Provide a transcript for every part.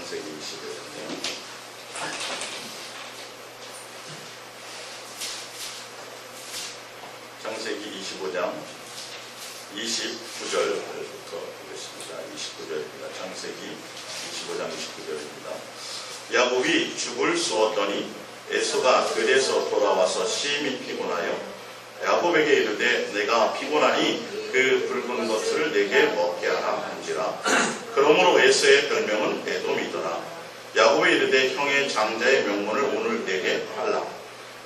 창세기 25장이요. 창세기 25장 29절부터 보겠습니다. 29절입니다. 창세기 25장 29절입니다. 야곱이 죽을 쏘았더니 에서가 들에서 돌아와서 심히 피곤하여 야곱에게 이르되 내가 피곤하니 그 붉은 것을 내게 먹게 하라 한지라. 그러므로 에서의 별명은 에돔이더라. 야곱이 이르되 형의 장자의 명분을 오늘 내게 하라.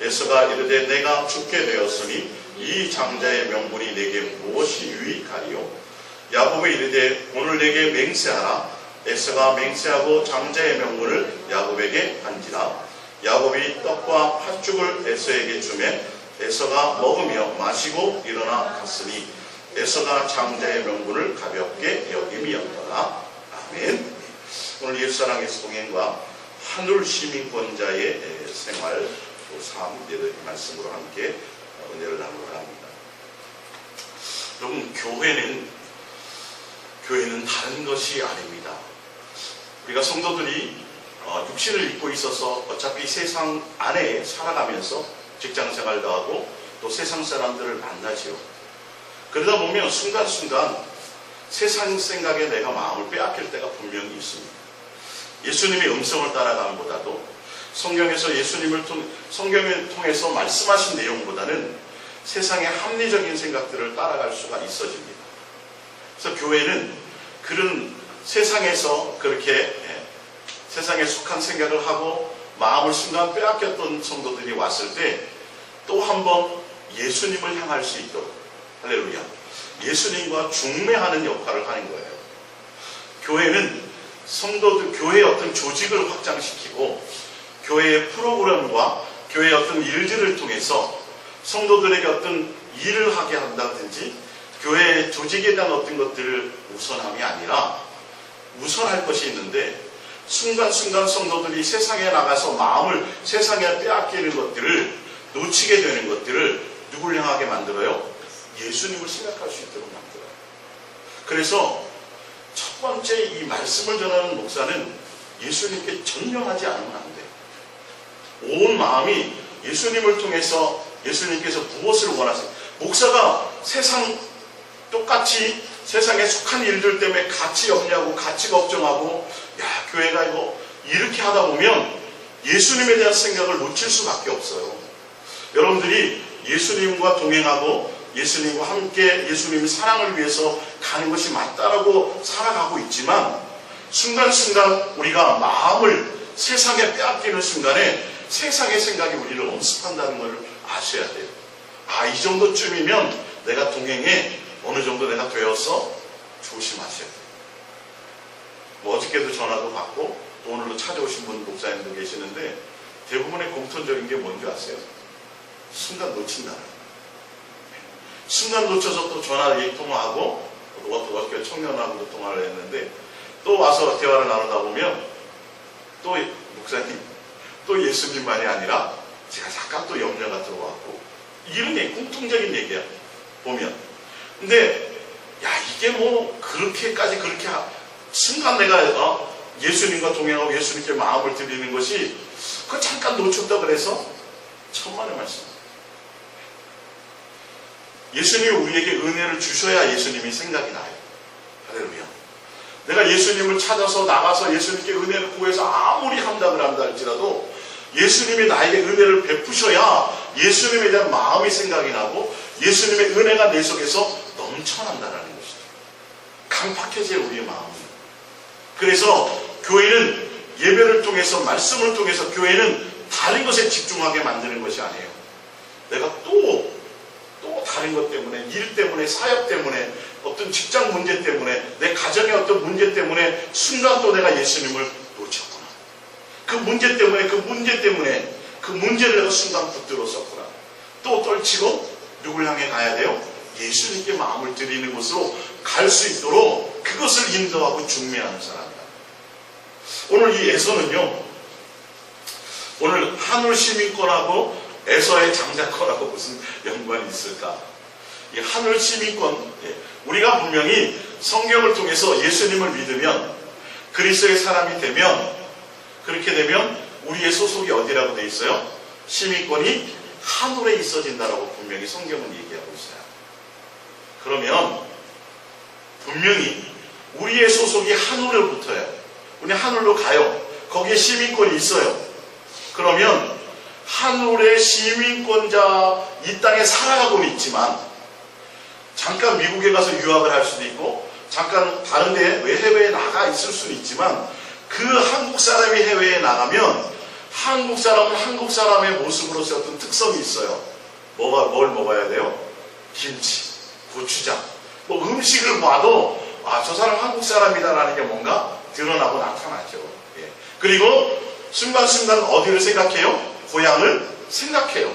에서가 이르되 내가 죽게 되었으니 이 장자의 명분이 내게 무엇이 유익하리요? 야곱이 이르되 오늘 내게 맹세하라. 에서가 맹세하고 장자의 명분을 야곱에게 한지라. 야곱이 떡과 팥죽을 에서에게 주매 에서가 먹으며 마시고 일어나 갔으니 에서가 장자의 명분을 가볍게 여김이었더라. 아멘. 오늘 옛사랑의 동행과 한울 시민권자의 생활 삶 말씀으로 함께 은혜를 나누려 합니다. 여러분, 교회는 다른 것이 아닙니다. 우리가 성도들이 육신을 입고 있어서 어차피 세상 안에 살아가면서 직장생활도 하고 또 세상 사람들을 만나지요. 그러다 보면 순간순간 세상 생각에 내가 마음을 빼앗길 때가 분명히 있습니다. 예수님의 음성을 따라가는보다도 성경에서 성경을 통해서 말씀하신 내용보다는 세상의 합리적인 생각들을 따라갈 수가 있어집니다. 그래서 교회는 그런 세상에서 그렇게 세상에 속한 생각을 하고 마음을 순간 빼앗겼던 성도들이 왔을 때 또 한 번 예수님을 향할 수 있도록, 할렐루야, 예수님과 중매하는 역할을 하는 거예요. 교회는 교회의 어떤 조직을 확장시키고 교회의 프로그램과 교회의 어떤 일들을 통해서 성도들에게 어떤 일을 하게 한다든지 교회의 조직에 대한 어떤 것들을 우선함이 아니라 우선할 것이 있는데, 순간순간 성도들이 세상에 나가서 마음을 세상에 빼앗기는 것들을 놓치게 되는 것들을 누굴 향하게 만들어요? 예수님을 생각할 수 있도록 만들어요. 그래서 첫 번째 이 말씀을 전하는 목사는 예수님께 전념하지 않으면 안 돼요. 온 마음이 예수님을 통해서 예수님께서 무엇을 원하세요? 목사가 똑같이 세상에 속한 일들 때문에 같이 염려하고 같이 걱정하고 교회가 이렇게 하다 보면 예수님에 대한 생각을 놓칠 수밖에 없어요. 여러분들이 예수님과 동행하고 예수님과 함께 예수님의 사랑을 위해서 가는 것이 맞다라고 살아가고 있지만 순간순간 우리가 마음을 세상에 빼앗기는 순간에 세상의 생각이 우리를 엄습한다는 걸 아셔야 돼요. 이 정도쯤이면 내가 동행에 어느 정도 내가 되어서 조심하셔야 돼요. 어저께도 전화도 받고 또 오늘도 찾아오신 분 목사님도 계시는데 대부분의 공통적인 게 뭔지 아세요? 순간 놓친다는 거예요. 순간 놓쳐서 또 전화 통화하고 어떻게 청년하고도 통화를 했는데 또 와서 대화를 나누다 보면 또 목사님 또 예수님만이 아니라 제가 잠깐 또 염려가 들어왔고 이런 게 공통적인 얘기야 보면. 근데 이게 그렇게까지 순간 내가 예수님과 동행하고 예수님께 마음을 드리는 것이 그거 잠깐 놓쳤다 그래서 천만의 말씀. 예수님이 우리에게 은혜를 주셔야 예수님이 생각이 나요. 할렐루야. 내가 예수님을 찾아서 나가서 예수님께 은혜를 구해서 아무리 함담을 한다 할지라도 예수님이 나에게 은혜를 베푸셔야 예수님에 대한 마음이 생각이 나고 예수님의 은혜가 내 속에서 넘쳐난다는 것이죠. 강팍해져요, 우리의 마음이. 그래서 교회는 예배를 통해서 말씀을 통해서 교회는 다른 것에 집중하게 만드는 것이 아니에요. 내가 또 다른 것 때문에, 일 때문에, 사역 때문에, 어떤 직장 문제 때문에, 내 가정의 어떤 문제 때문에 순간 또 내가 예수님을 놓쳤구나. 그 문제 때문에 그 문제를 내가 순간 붙들었었구나. 또 떨치고 누굴 향해 가야 돼요? 예수님께 마음을 드리는 곳으로 갈 수 있도록 그것을 인도하고 중매하는 사람이다. 오늘 이 에서는요, 오늘 한울 시민권하고 에서의 장자권하고 무슨 연관이 있을까? 이 한울 시민권, 우리가 분명히 성경을 통해서 예수님을 믿으면 그리스도의 사람이 되면, 그렇게 되면 우리의 소속이 어디라고 돼 있어요? 시민권이 하늘에 있어진다라고 분명히 성경은 얘기하고 있어요. 그러면 분명히 우리의 소속이 하늘로부터예요. 우리 하늘로 가요. 거기에 시민권이 있어요. 그러면 하늘의 시민권자, 이 땅에 살아가고는 있지만 잠깐 미국에 가서 유학을 할 수도 있고 잠깐 다른 데 해외에 나가 있을 수는 있지만 그 한국 사람이 해외에 나가면 한국 사람은 한국 사람의 모습으로서 어떤 특성이 있어요. 뭘 먹어야 돼요? 김치, 고추장. 뭐 음식을 봐도 저 사람 한국 사람이다라는 게 뭔가 드러나고 나타나죠. 예. 그리고 순간순간 어디를 생각해요? 고향을 생각해요.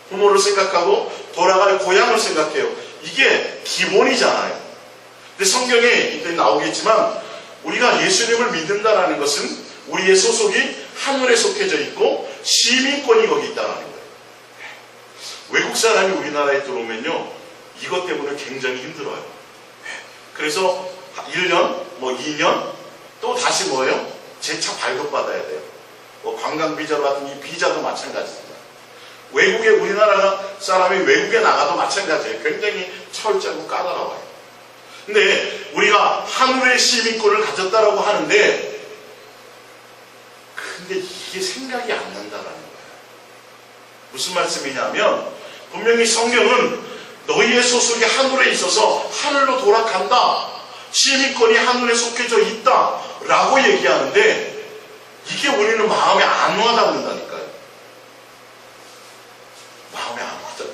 부모를 생각하고 돌아갈 고향을 생각해요. 이게 기본이잖아요. 근데 성경에 이때 나오겠지만 우리가 예수님을 믿는다라는 것은 우리의 소속이 하늘에 속해져 있고 시민권이 거기 있다는 거예요. 외국 사람이 우리나라에 들어오면요, 이것 때문에 굉장히 힘들어요. 그래서 1년, 2년 또 다시 뭐예요? 재차 발급받아야 돼요. 관광 비자로 같은 이 비자도 마찬가지입니다. 외국에, 우리나라 사람이 외국에 나가도 마찬가지예요. 굉장히 철저하고 까다로워요. 근데 우리가 하늘의 시민권을 가졌다라고 하는데, 근데 이게 생각이 안 난다라는 거예요. 무슨 말씀이냐면, 분명히 성경은 너희의 소속이 하늘에 있어서 하늘로 돌아간다, 시민권이 하늘에 속해져 있다 라고 얘기하는데, 이게 우리는 마음에 안 와닿는다니까요. 마음에 안 와닿아요.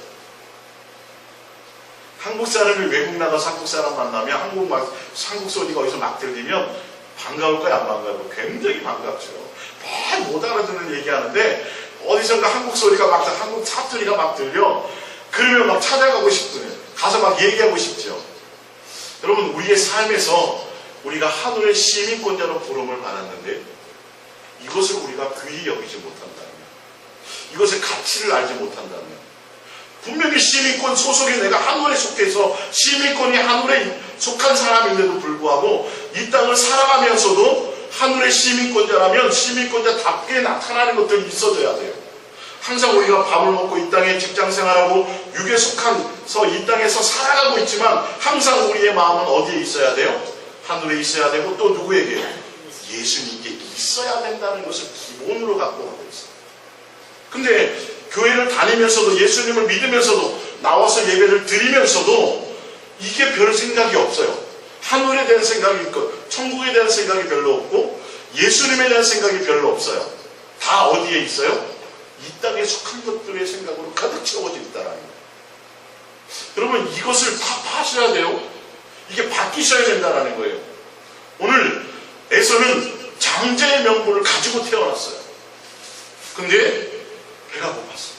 한국 사람이 외국 나가서 한국 사람 만나면 한국 소리가 어디서 막 들리면 반가울까요? 안 반가울까요? 굉장히 반갑죠. 막 못 알아듣는 얘기하는데 어디선가 한국 소리가 막, 한국 사투리가 막 들려. 그러면 막 찾아가고 싶거든요. 가서 막 얘기하고 싶죠. 여러분, 우리의 삶에서 우리가 하늘의 시민권자로 부름을 받았는데 이것을 우리가 귀히 여기지 못한다면, 이것의 가치를 알지 못한다면, 분명히 시민권 소속이 내가 하늘에 속해서 시민권이 하늘에 속한 사람인데도 불구하고 이 땅을 살아가면서도 하늘의 시민권자라면 시민권자답게 나타나는 것들이 있어져야 돼요. 항상 우리가 밥을 먹고 이 땅에 직장생활하고 육에 속한서 이 땅에서 살아가고 있지만 항상 우리의 마음은 어디에 있어야 돼요? 하늘에 있어야 되고, 또 누구에게? 예수님께 있어야 된다는 것을 기본으로 갖고 가고 있어요. 근데 교회를 다니면서도, 예수님을 믿으면서도, 나와서 예배를 드리면서도 이게 별 생각이 없어요. 하늘에 대한 생각이 있고 천국에 대한 생각이 별로 없고 예수님에 대한 생각이 별로 없어요. 다 어디에 있어요? 이 땅에 속한 것들의 생각으로 가득 채워져 있다라는 거예요. 여러분, 이것을 다 파셔야 돼요. 이게 바뀌셔야 된다는 거예요. 오늘 에서는 장자의 명분을 가지고 태어났어요. 근데 배가 고팠어.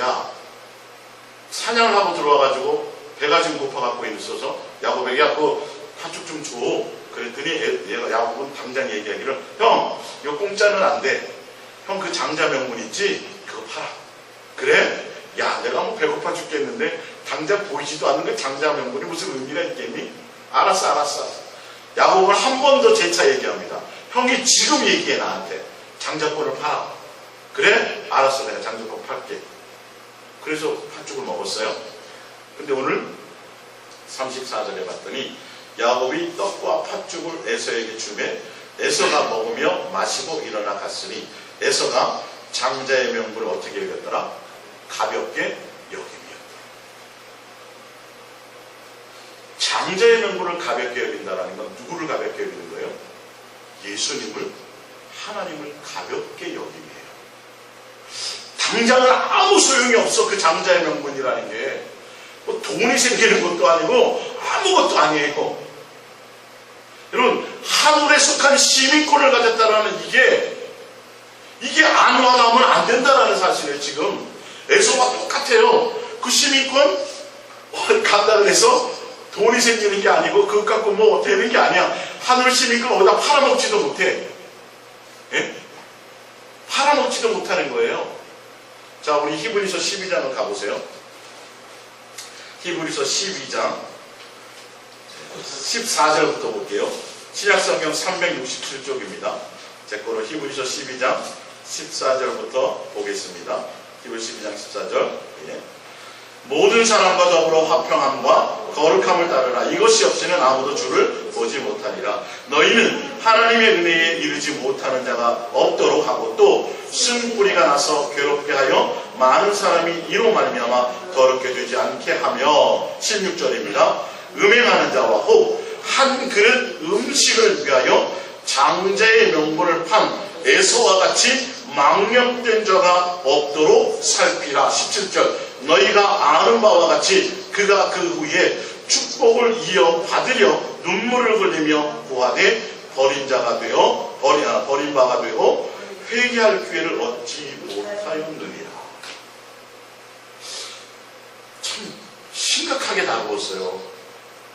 야, 사냥을 하고 들어와가지고 배가 지금 고파갖고 있어서 야곱에게 그 한쪽 좀 줘. 그랬더니 야곱은 당장 얘기하기를, 형, 이거 공짜는 안 돼. 형, 그 장자 명분 있지? 그거 팔아. 그래? 야, 내가 뭐 배고파 죽겠는데 당장 보이지도 않는 그 장자 명분이 무슨 의미가 있겠니? 알았어. 야곱은 한 번 더 재차 얘기합니다. 형이 지금 얘기해, 나한테. 장자권을 팔아. 그래? 알았어, 내가 장자권 팔게. 그래서 팥죽을 먹었어요. 근데 오늘 34절에 봤더니 야곱이 떡과 팥죽을 에서에게 주매 에서가 먹으며 마시고 일어나 갔으니 에서가 장자의 명분을 어떻게 여겼더라? 가볍게 여김이었다. 장자의 명분을 가볍게 여긴다는 건 누구를 가볍게 여기는 거예요? 예수님을, 하나님을 가볍게 여김이에요. 당장은 아무 소용이 없어. 그 장자의 명분이라는 게 뭐 돈이 생기는 것도 아니고 아무것도 아니에요. 여러분, 하늘에 속한 시민권을 가졌다라는 이게 안 와닿으면 안 된다라는 사실이에요. 지금 에서와 똑같아요. 그 시민권 간다 그래서 돈이 생기는 게 아니고 그것 갖고 뭐 되는 게 아니야. 하늘 시민권 어디다 팔아먹지도 못해. 예? 팔아먹지도 못하는 거예요. 자, 우리 히브리서 12장을 가보세요. 히브리서 12장 14절부터 볼게요. 신약성경 367쪽입니다. 제 거로 히브리서 12장 14절부터 보겠습니다. 히브리서 12장 14절. 예. 모든 사람과 더불어 화평함과 거룩함을 따르라. 이것이 없이는 아무도 주를 보지 못하리라. 너희는 하나님의 은혜에 이르지 못하는 자가 없도록 하고 또 쓴뿌리가 나서 괴롭게 하여 많은 사람이 이로 말미암아 더럽게 되지 않게 하며 16절입니다. 음행하는 자와 혹 한 그릇 음식을 위하여 장자의 명분을 판 에서와 같이 망령된 자가 없도록 살피라. 17절. 너희가 아는 바와 같이 그가 그 후에 축복을 이어 받으려 눈물을 흘리며 구하되 버린 바가 되어 회개할 기회를 얻지 못하였느니라. 참 심각하게 다루었어요.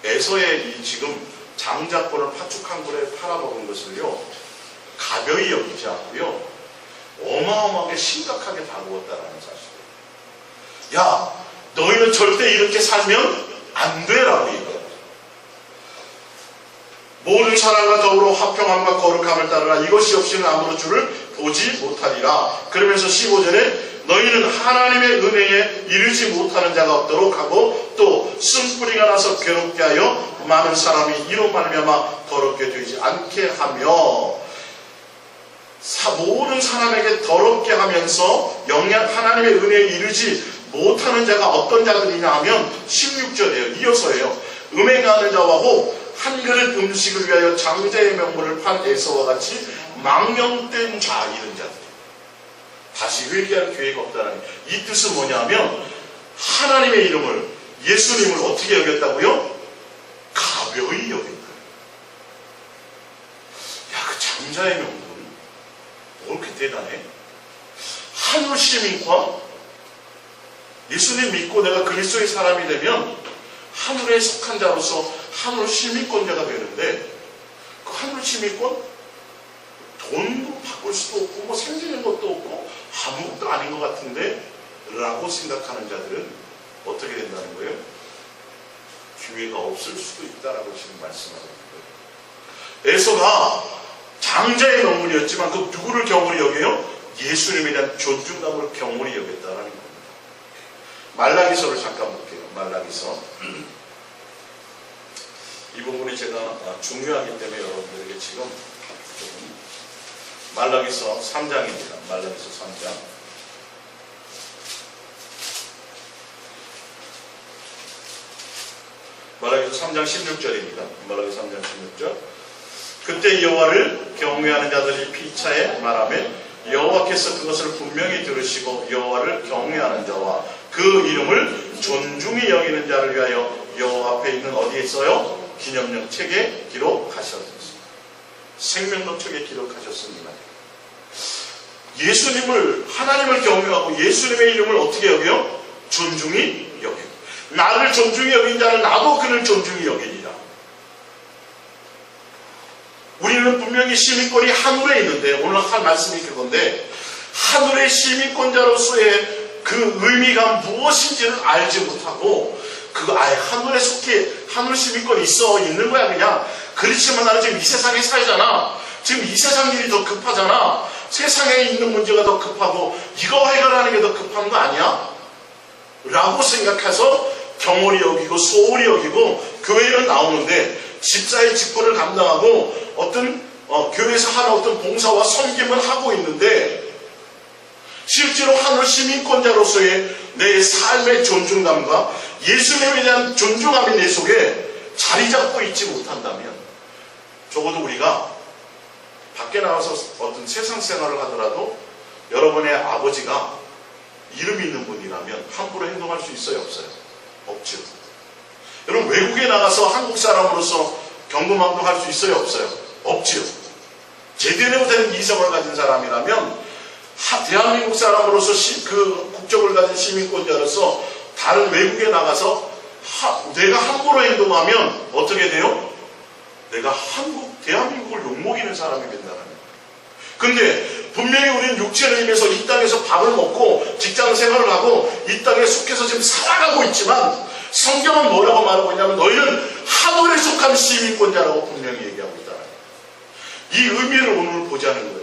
에서의 이 지금 장자권을 파축한 굴에 팔아먹은 것을요, 가벼이 여기지 않고요, 어마어마하게 심각하게 다루었다라는 사실. 야, 너희는 절대 이렇게 살면 안 돼라고 얘기해요. 모든 사람과 더불어 화평함과 거룩함을 따르라. 이것이 없이는 아무도 주를 보지 못하리라. 그러면서 15절에 너희는 하나님의 은혜에 이르지 못하는 자가 없도록 하고 또 쓴뿌리가 나서 괴롭게 하여 많은 사람이 이로 말미암아 더럽게 되지 않게 하며, 모든 사람에게 더럽게 하면서 하나님의 은혜에 이르지 못하는 자가 어떤 자들이냐 하면 16절이에요. 이어서예요. 음행하는 자와 혹 한 그릇 음식을 위하여 장자의 명분을 판 에서와 같이 망령된 자, 이런 자들. 다시 회개할 기회가 없다는 이 뜻은 뭐냐면, 하나님의 이름을, 예수님을 어떻게 여겼다고요? 가벼이 여겼다. 야, 그 장자의 명분 뭐 이렇게 대단해? 하늘 시민권? 예수님 믿고 내가 그리스도의 사람이 되면 하늘에 속한 자로서 하늘 시민권자가 되는데, 그 하늘 시민권? 돈도 바꿀 수도 없고 뭐 생기는 것도 없고 아무것도 아닌 것 같은데 라고 생각하는 자들은 어떻게 된다는 거예요? 기회가 없을 수도 있다라고 지금 말씀하고 있는 거예요. 에서가 장자의 명분이었지만 그 누구를 경홀히 여겨요? 예수님에 대한 존중감을 경홀히 여겼다라는 겁니다. 말라기서를 잠깐 볼게요. 말라기서. 이 부분이 제가 중요하기 때문에 여러분들에게 지금 말라기서 3장입니다. 말라기서 3장. 말라기서 3장 16절입니다. 말라기서 3장 16절. 그때 여호와를 경외하는 자들이 피차에 말하며 여호와께서 그것을 분명히 들으시고 여호와를 경외하는 자와 그 이름을 존중히 여기는 자를 위하여 여호와 앞에 있는 어디에 있어요? 기념령 책에 기록하셨습니다. 생명록 책에 기록하셨습니다. 예수님을, 하나님을 경외하고 예수님의 이름을 어떻게 여겨요? 존중히 여겨. 나를 존중히 여긴 자는 나도 그를 존중히 여기리라. 우리는 분명히 시민권이 하늘에 있는데, 오늘 할 말씀이 그건데, 하늘의 시민권자로서의 그 의미가 무엇인지를 알지 못하고, 그거 아예 하늘에 속해, 하늘 시민권이 있는 거야 그냥. 그렇지만 나는 지금 이 세상에 살잖아. 지금 이 세상 일이 더 급하잖아. 세상에 있는 문제가 더 급하고 이거 해결하는 게 더 급한 거 아니야? 라고 생각해서 경홀히 여기고 소홀히 여기고 교회는 나오는데 집사의 직분을 감당하고 어떤 교회에서 하는 어떤 봉사와 섬김을 하고 있는데, 실제로 하늘 시민권자로서의 내 삶의 존중감과 예수님에 대한 존중감이 내 속에 자리 잡고 있지 못한다면, 적어도 우리가 밖에 나와서 어떤 세상 생활을 하더라도 여러분의 아버지가 이름 있는 분이라면 함부로 행동할 수 있어요? 없어요? 없죠. 여러분, 외국에 나가서 한국 사람으로서 경거망동할 수 있어요? 없어요? 없죠. 제대로 된 이성을 가진 사람이라면 대한민국 사람으로서 그 국적을 가진 시민권자로서 다른 외국에 나가서 내가 함부로 행동하면 어떻게 돼요? 내가 대한민국을 욕먹이는 사람이 된다는 거예요. 근데 분명히 우리는 육체를 힘해서 이 땅에서 밥을 먹고 직장 생활을 하고 이 땅에 속해서 지금 살아가고 있지만, 성경은 뭐라고 말하고 있냐면 너희는 하늘에 속한 시민권자라고 분명히 얘기하고 있다는 거예요. 이 의미를 오늘 보자는 거예요.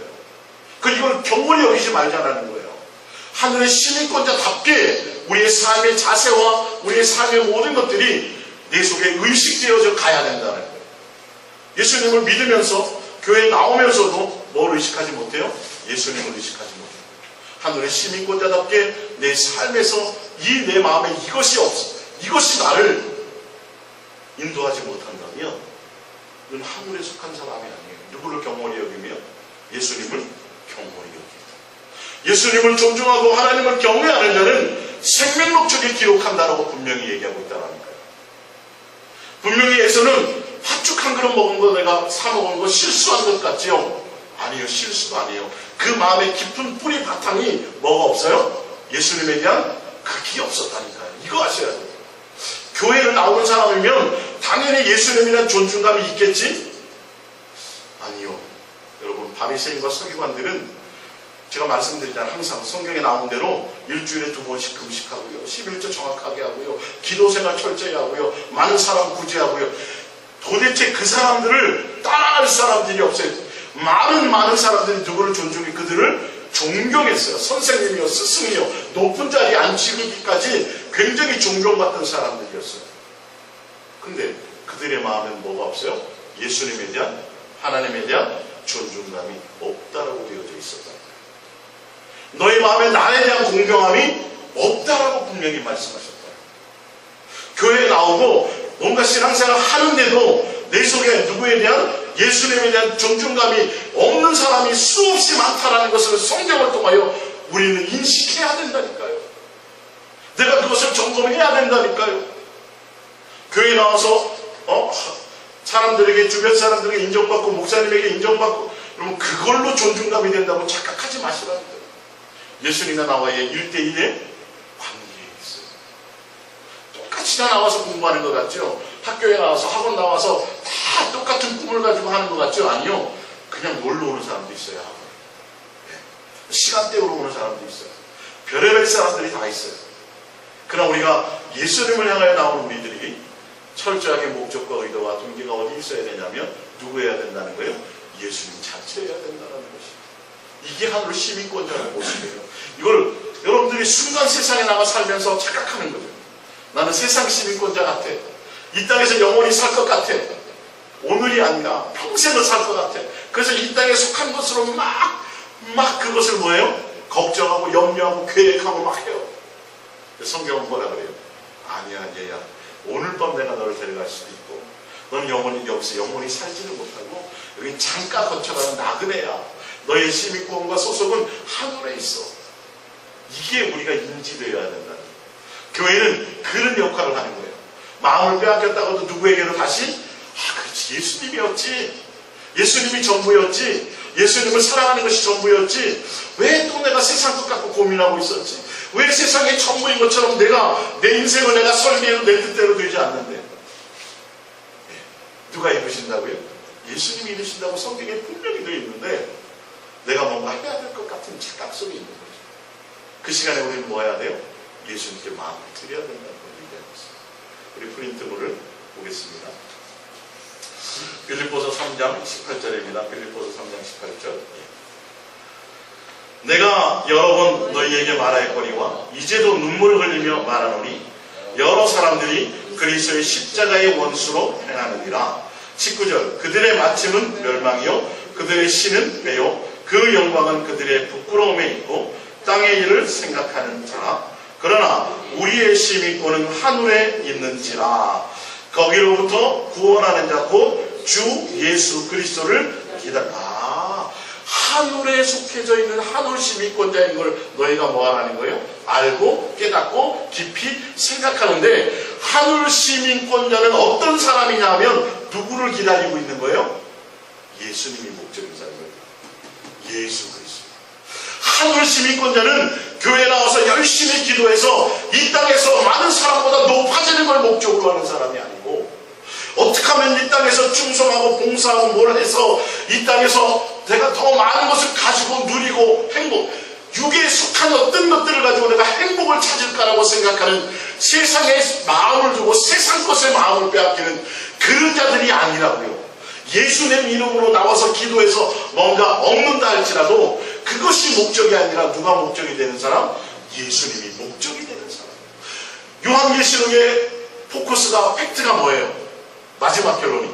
이걸 경건히 여기지 말자는 거예요. 하늘의 시민권자답게 우리의 삶의 자세와 우리의 삶의 모든 것들이 내 속에 의식되어져 가야 된다는 거예요. 예수님을 믿으면서 교회에 나오면서도 뭘 의식하지 못해요? 예수님을 의식하지 못해요. 하늘의 시민권자답게 내 삶에서 이 내 마음에 이것이 나를 인도하지 못한다면 이건 하늘에 속한 사람이 아니에요. 누구를 경건히 여기며? 예수님을 경건히 여깁니다. 예수님을 존중하고 하나님을 경외하는 자는 생명록책에 기록한다라고 분명히 얘기하고 있다는 거예요. 분명히 예수는 팥죽 한 그릇 먹은 거 내가 사 먹은 거 실수한 것 같지요? 아니요, 실수가 아니에요. 그 마음에 깊은 뿌리 바탕이 뭐가 없어요? 예수님에 대한 극이 없었다니까요. 이거 아셔야 돼요. 교회를 나오는 사람이면 당연히 예수님에 대한 존중감이 있겠지? 아니요. 여러분, 바리새인과 서기관들은 제가 말씀드리잖아요. 항상 성경에 나온 대로 일주일에 2번씩 금식하고요. 11조 정확하게 하고요. 기도생활 철저히 하고요. 많은 사람 구제하고요. 도대체 그 사람들을 따라갈 사람들이 없어요. 많은 사람들이 누구를 존중해 그들을 존경했어요. 선생님이요, 스승이요, 높은 자리에 앉히기까지 굉장히 존경받던 사람들이었어요. 근데 그들의 마음엔 뭐가 없어요? 예수님에 대한, 하나님에 대한 존중감이 없다라고 되어져 있었다. 너의 마음에 나에 대한 공경함이 없다라고 분명히 말씀하셨다. 교회에 나오고 뭔가 신앙생활 하는데도 내 속에 누구에 대한, 예수님에 대한 존중감이 없는 사람이 수없이 많다라는 것을 성경을 통하여 우리는 인식해야 된다니까요. 내가 그것을 점검해야 된다니까요. 교회에 나와서 사람들에게, 주변 사람들에게 인정받고 목사님에게 인정받고 그러면 그걸로 존중감이 된다고 착각하지 마시라는 거예요. 예수님과 나와의 1대1의 관계에 있어요. 똑같이 다 나와서 공부하는 것 같죠? 학교에 나와서, 학원 나와서 다 똑같은 꿈을 가지고 하는 것 같죠? 아니요. 그냥 놀러 오는 사람도 있어요. 학원. 시간대로 오는 사람도 있어요. 별의별 사람들이 다 있어요. 그러나 우리가 예수님을 향하여 나오는 우리들이 철저하게 목적과 의도와 동기가 어디 있어야 되냐면 누구여야 된다는 거예요? 예수님 자체여야 된다는 것이에요. 이게 하늘 시민권자의 모습이에요. 이걸 여러분들이 순간 세상에 나가 살면서 착각하는 거죠. 나는 세상 시민권자 같아. 이 땅에서 영원히 살 것 같아. 오늘이 아니라 평생을 살 것 같아. 그래서 이 땅에 속한 것으로 막 그것을 뭐예요? 걱정하고 염려하고 계획하고 막 해요. 성경은 뭐라 그래요? 아니야, 얘야. 오늘 밤 내가 너를 데려갈 수도 있고 너는 영원히 여기서 영원히 살지는 못하고 여기 잠깐 거쳐가는 나그네야. 너의 시민권과 소속은 하늘에 있어. 이게 우리가 인지되어야 된다. 교회는 그런 역할을 하는 거예요. 마음을 빼앗겼다고도 누구에게로 다시 그렇지, 예수님이었지. 예수님이 전부였지. 예수님을 사랑하는 것이 전부였지. 왜 또 내가 세상 것 갖고 고민하고 있었지? 왜 세상의 전부인 것처럼 내 인생을 내가 설계해도 내 뜻대로 되지 않는데? 누가 이루신다고요? 예수님이 이루신다고 성경에 분명히 되어 있는데 내가 뭔가 해야 될 것 같은 착각 속에 있는 거죠. 그 시간에 우리는 뭐 해야 돼요? 예수님께 마음을 드려야 된다는 걸 얘기하고 있습니다. 우리 프린트물을 보겠습니다. 빌립보서 3장 18절입니다. 빌립보서 3장 18절. 내가 여러 번 너희에게 말하였거니와 이제도 눈물을 흘리며 말하노니 여러 사람들이 그리스도의 십자가의 원수로 행하느니라. 19절. 그들의 마침은 멸망이요 그들의 신은 배요 그 영광은 그들의 부끄러움에 있고 땅의 일을 생각하는 자. 그러나 우리의 시민권은 하늘에 있는지라. 거기로부터 구원하는 자 곧 주 예수 그리스도를 기다려. 하늘에 속해져 있는 하늘 시민권자인 걸 너희가 뭐하라는 거예요? 알고 깨닫고 깊이 생각하는데 하늘 시민권자는 어떤 사람이냐 하면 누구를 기다리고 있는 거예요? 예수님이 목적인 사람이에요. 예수 그리스도. 하늘 시민권자는 교회 나와서 열심히 기도해서 이 땅에서 많은 사람보다 높아지는 걸 목적으로 하는 사람이 아니고 어떻게 하면 이 땅에서 충성하고 봉사하고 뭘 해서 이 땅에서 내가 더 많은 것을 가지고 누리고 행복, 육에 속한 어떤 것들을 가지고 내가 행복을 찾을까라고 생각하는 세상에 마음을 두고 세상 것에 마음을 빼앗기는 그런 자들이 아니라고요. 예수님 이름으로 나와서 기도해서 뭔가 얻는다 할지라도 그것이 목적이 아니라 누가 목적이 되는 사람? 예수님이 목적이 되는 사람. 요한계시록의 포커스가 팩트가 뭐예요? 마지막 결론이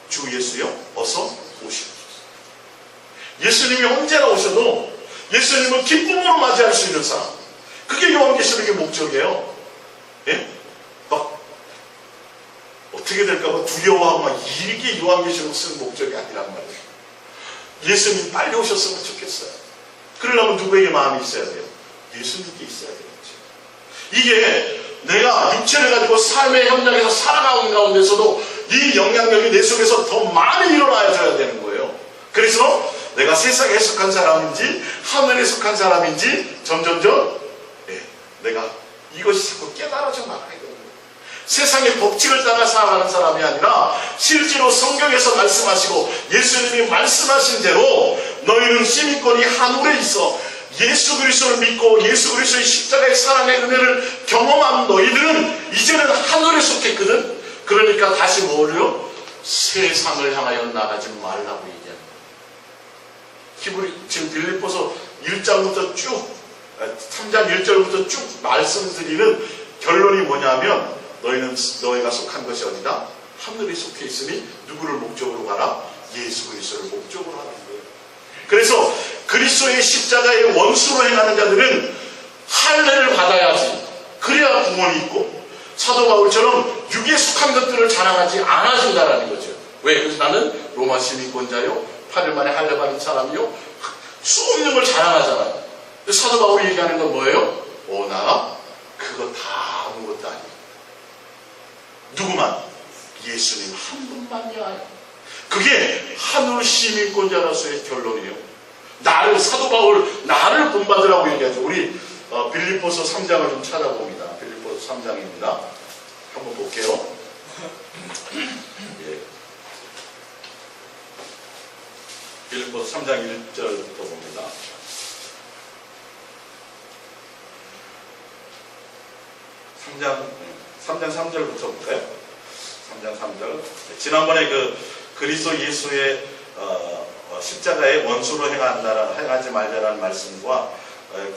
주 예수여 어서 오시옵소서. 예수님이 언제나 오셔도 예수님은 기쁨으로 맞이할 수 있는 사람. 그게 요한계시록의 목적이에요. 예? 막 어떻게 될까봐 두려워하고 막 이게 요한계시록 쓴 목적이 아니란 말이에요. 예수님 빨리 오셨으면 좋겠어요. 그러려면 누구에게 마음이 있어야 돼요? 예수님께 있어야 되겠죠. 이게 내가 육체를 가지고 삶의 현장에서 살아가는 가운데서도 이 영향력이 내 속에서 더 많이 일어나줘야 되는 거예요. 그래서 내가 세상에 속한 사람인지 하늘에 속한 사람인지 점점점 내가 이것이 자꾸 깨달아져 나가야 되는 거예요. 세상의 법칙을 따라 살아가는 사람이 아니라 실제로 성경에서 말씀하시고 예수님이 말씀하신 대로 너희는 시민권이 하늘에 있어 예수 그리스도를 믿고 예수 그리스도의 십자가의 사랑의 은혜를 경험한 너희들은 이제는 하늘에 속했거든. 그러니까 다시 뭐래요? 세상을 향하여 나가지 말라고 얘기합니다. 히브리 지금 빌립보서 1장부터 쭉 3장 1절부터 쭉 말씀드리는 결론이 뭐냐면 너희가 속한 것이 어디다? 하늘에 속해 있으니 누구를 목적으로 가라? 예수 그리스도를 목적으로 하는 거예요. 그래서 그리스도의 십자가의 원수로 행하는 자들은 할례를 받아야지. 그래야 구원이 있고 사도 바울처럼 육에 속한 것들을 자랑하지 않아준다라는 거죠. 왜? 그래서 나는 로마 시민권자요 8일 만에 할례 받은 사람이요 수 없는 걸 자랑하잖아요. 사도 바울이 얘기하는 건 뭐예요? 나 그거 다 아무것도 아니에요. 누구만? 예수님 한 분만이야. 그게 하늘 시민권자로서의 결론이에요. 사도 바울 나를 본받으라고 얘기하죠. 우리 빌립보서 3장을 좀 찾아봅니다. 빌립보서 3장입니다. 한번 볼게요. 예. 빌립보서 3장 1절부터 봅니다. 3장 3절부터 볼까요? 3장 3절. 지난번에 그리스도 예수의 십자가의 원수로 행하지 말자라는 말씀과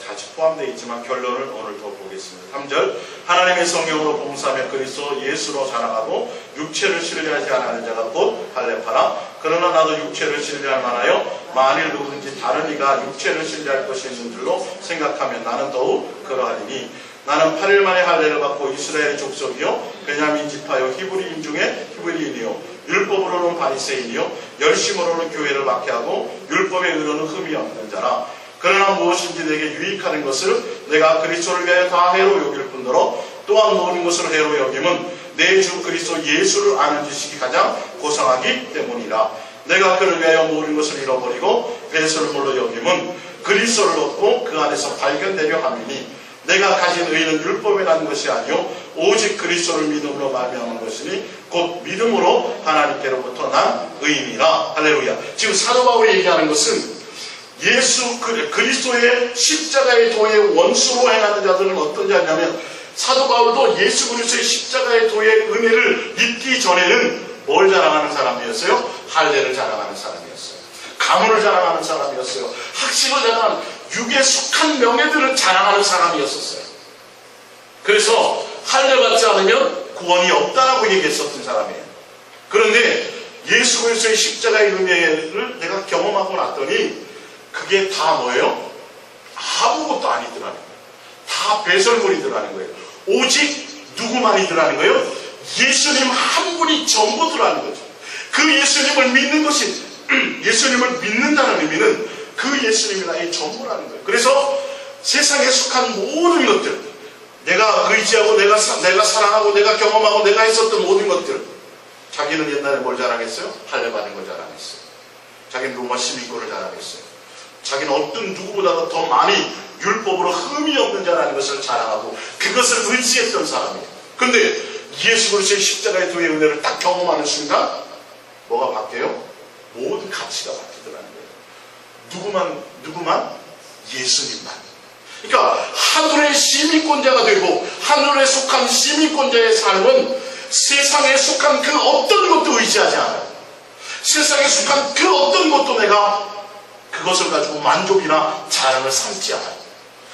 같이 포함되어 있지만 결론을 오늘 더 보겠습니다. 3절. 하나님의 성령으로 봉사하며 그리스도 예수로 자랑하고 육체를 신뢰하지 않는 자가 곧 할례파라. 그러나 나도 육체를 신뢰할 만하여 만일 누구든지 다른 이가 육체를 신뢰할 것이 있는 줄로 생각하면 나는 더욱 그러하리니 나는 8일 만에 할례를 받고 이스라엘의 족속이요 베냐민 지파요 히브리인 중에 히브리인이요 율법으로는 바리새인이요 열심으로는 교회를 박해하고 율법의 의로는 흠이 없는 자라. 그러나 무엇인지 내게 유익하는 것을 내가 그리스도를 위하여 다 해로 여길 뿐더러 또한 모든 것을 해로 여김은 내 주 그리스도 예수를 아는 지식이 가장 고상하기 때문이라. 내가 그를 위하여 모든 것을 잃어버리고 배설을 물로 여김은 그리스도를 얻고 그 안에서 발견되려 함이니 내가 가진 의는 율법에 난 것이 아니요 오직 그리스도를 믿음으로 말미암은 것이니 곧 믿음으로 하나님께로부터 난 의인이라. 할렐루야. 지금 사도 바울이 얘기하는 것은 그리스도의 십자가의 도의 원수로 행하는 자들은 어떤 자냐면 사도 바울도 예수 그리스도의 십자가의 도의 은혜를 입기 전에는 뭘 자랑하는 사람이었어요? 할례를 자랑하는 사람이었어요. 가문을 자랑하는 사람이었어요. 학식을 자랑하는 육에 속한 명예들을 자랑하는 사람이었었어요. 그래서 할례 받지 않으면 구원이 없다라고 얘기했었던 사람이에요. 그런데 예수 그리스도의 십자가의 은혜를 내가 경험하고 났더니 그게 다 뭐예요? 아무것도 아니더라는 거예요. 다 배설물이더라는 거예요. 오직 누구만이더라는 거예요? 예수님 한 분이 전부더라는 거죠. 그 예수님을 믿는 것이 예수님을 믿는다는 의미는 그 예수님이 나의 전부라는 거예요. 그래서 세상에 속한 모든 것들, 내가 의지하고 내가 사랑하고 내가 경험하고 내가 했었던 모든 것들, 자기는 옛날에 뭘 자랑했어요? 할례 받은 걸 자랑했어요. 자기는 로마 시민권을 자랑했어요. 자기는 어떤 누구보다도 더 많이 율법으로 흠이 없는 자라는 것을 자랑하고 그것을 의지했던 사람이에요. 그런데 예수 그리스도의 십자가의 도의 은혜를 딱 경험하는 순간 뭐가 바뀌어요? 모든 가치가 바뀌더라는 거예요. 누구만? 예수님만. 그러니까 하늘의 시민권자가 되고 하늘에 속한 시민권자의 삶은 세상에 속한 그 어떤 것도 의지하지 않아요. 세상에 속한 그 어떤 것도 내가 그것을 가지고 만족이나 자랑을 삼지 않아요.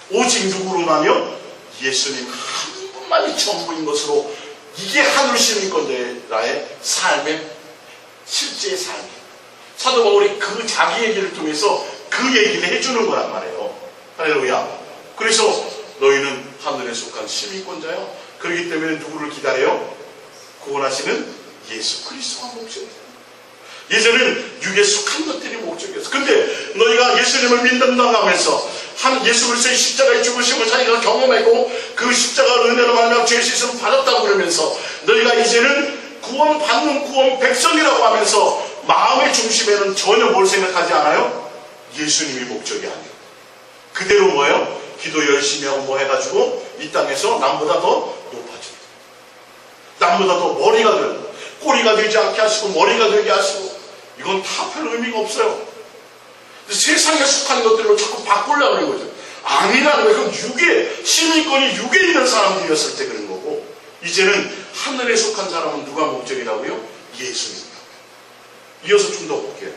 오직 누구로만요? 예수님 한 분만이 전부인 것으로, 이게 하늘 시민권자의 나의 삶의 실제의 삶이에요. 사도 바울이 그 자기 얘기를 통해서 그 얘기를 해주는 거란 말이에요. 할렐루야. 그래서 너희는 하늘에 속한 시민권자요. 그렇기 때문에 누구를 기다려요? 구원하시는 예수 그리스도가 목적이에요. 예전에는 육에 속한 것들이 목적이었어. 근데 너희가 예수님을 믿는다고 하면서 한 예수 그리스도의 십자가의 죽으심을 자기가 경험했고 그 십자가 은혜로 말하며 죄의 씻음을 받았다고 그러면서 너희가 이제는 구원받는 구원 백성이라고 하면서 마음의 중심에는 전혀 뭘 생각하지 않아요? 예수님이 목적이 아니에요. 그대로 뭐예요? 기도 열심히 하고 뭐 해가지고 이 땅에서 남보다 더 높아져요. 남보다 더 머리가 되고 꼬리가 되지 않게 하시고 머리가 되게 하시고, 이건 다 별 의미가 없어요. 세상에 속한 것들로 자꾸 바꾸려고 하는 거죠. 아니라는 거예요. 그럼 육에, 시민권이 육에 있는 사람들이었을 때 그런 거고, 이제는 하늘에 속한 사람은 누가 목적이라고요? 예수입니다. 이어서 좀 더 볼게요.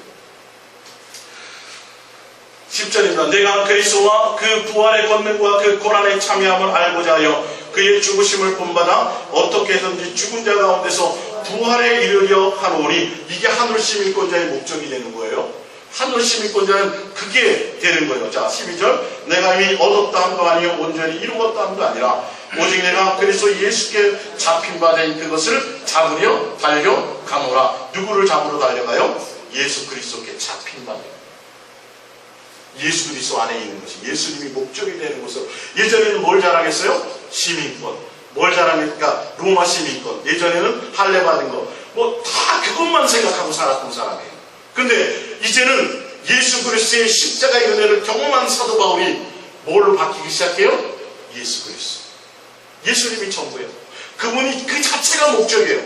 10절입니다. 내가 그리스도와 그 부활의 권능과 그 고난에 참여함을 알고자 하여 그의 죽으심을 본받아 어떻게 해서든지 죽은 자 가운데서 부활에 이르려 하노니, 이게 하늘 시민권자의 목적이 되는 거예요. 하늘 시민권자는 그게 되는 거예요. 자, 12절. 내가 이미 얻었다 함도 아니요 온전히 이루었다 함도 아니라 오직 내가 그리스도 예수께 잡힌 바 된 그것을 잡으려 달려가노라. 누구를 잡으러 달려가요? 예수 그리스도께 잡힌 바 된, 예수 그리스도 안에 있는 것이 예수님이 목적이 되는 것으로. 예전에는 뭘 자랑했어요? 시민권. 뭘 자랑했을까? 로마 시민권. 예전에는 할례 받은 거. 뭐 다 그것만 생각하고 살았던 사람이에요. 근데 이제는 예수 그리스도의 십자가의 은혜를 경험한 사도 바울이 뭘로 바뀌기 시작해요? 예수 그리스도. 예수님이 전부예요. 그분이 그 자체가 목적이에요.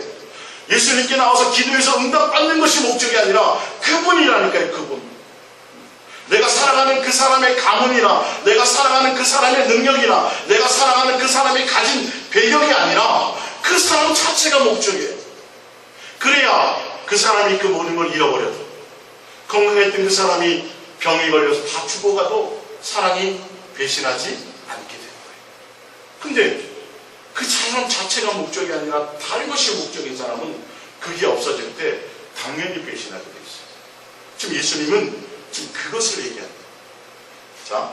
예수님께 나와서 기도해서 응답받는 것이 목적이 아니라 그분이라니까요. 그분. 내가 살아가는 그 사람의 가문이나 내가 살아가는 그 사람의 능력이나 내가 살아가는 그 사람이 가진 배경이 아니라 그 사람 자체가 목적이에요. 그래야 그 사람이 그 모든 걸 잃어버려도, 건강했던 그 사람이 병이 걸려서 다 죽어가도 사랑이 배신하지 않게 되는 거예요. 근데 그 사람 자체가 목적이 아니라 다른 것이 목적인 사람은 그게 없어질 때 당연히 배신하게 돼 있어요. 지금 예수님은 지금 그것을 얘기합니다. 자,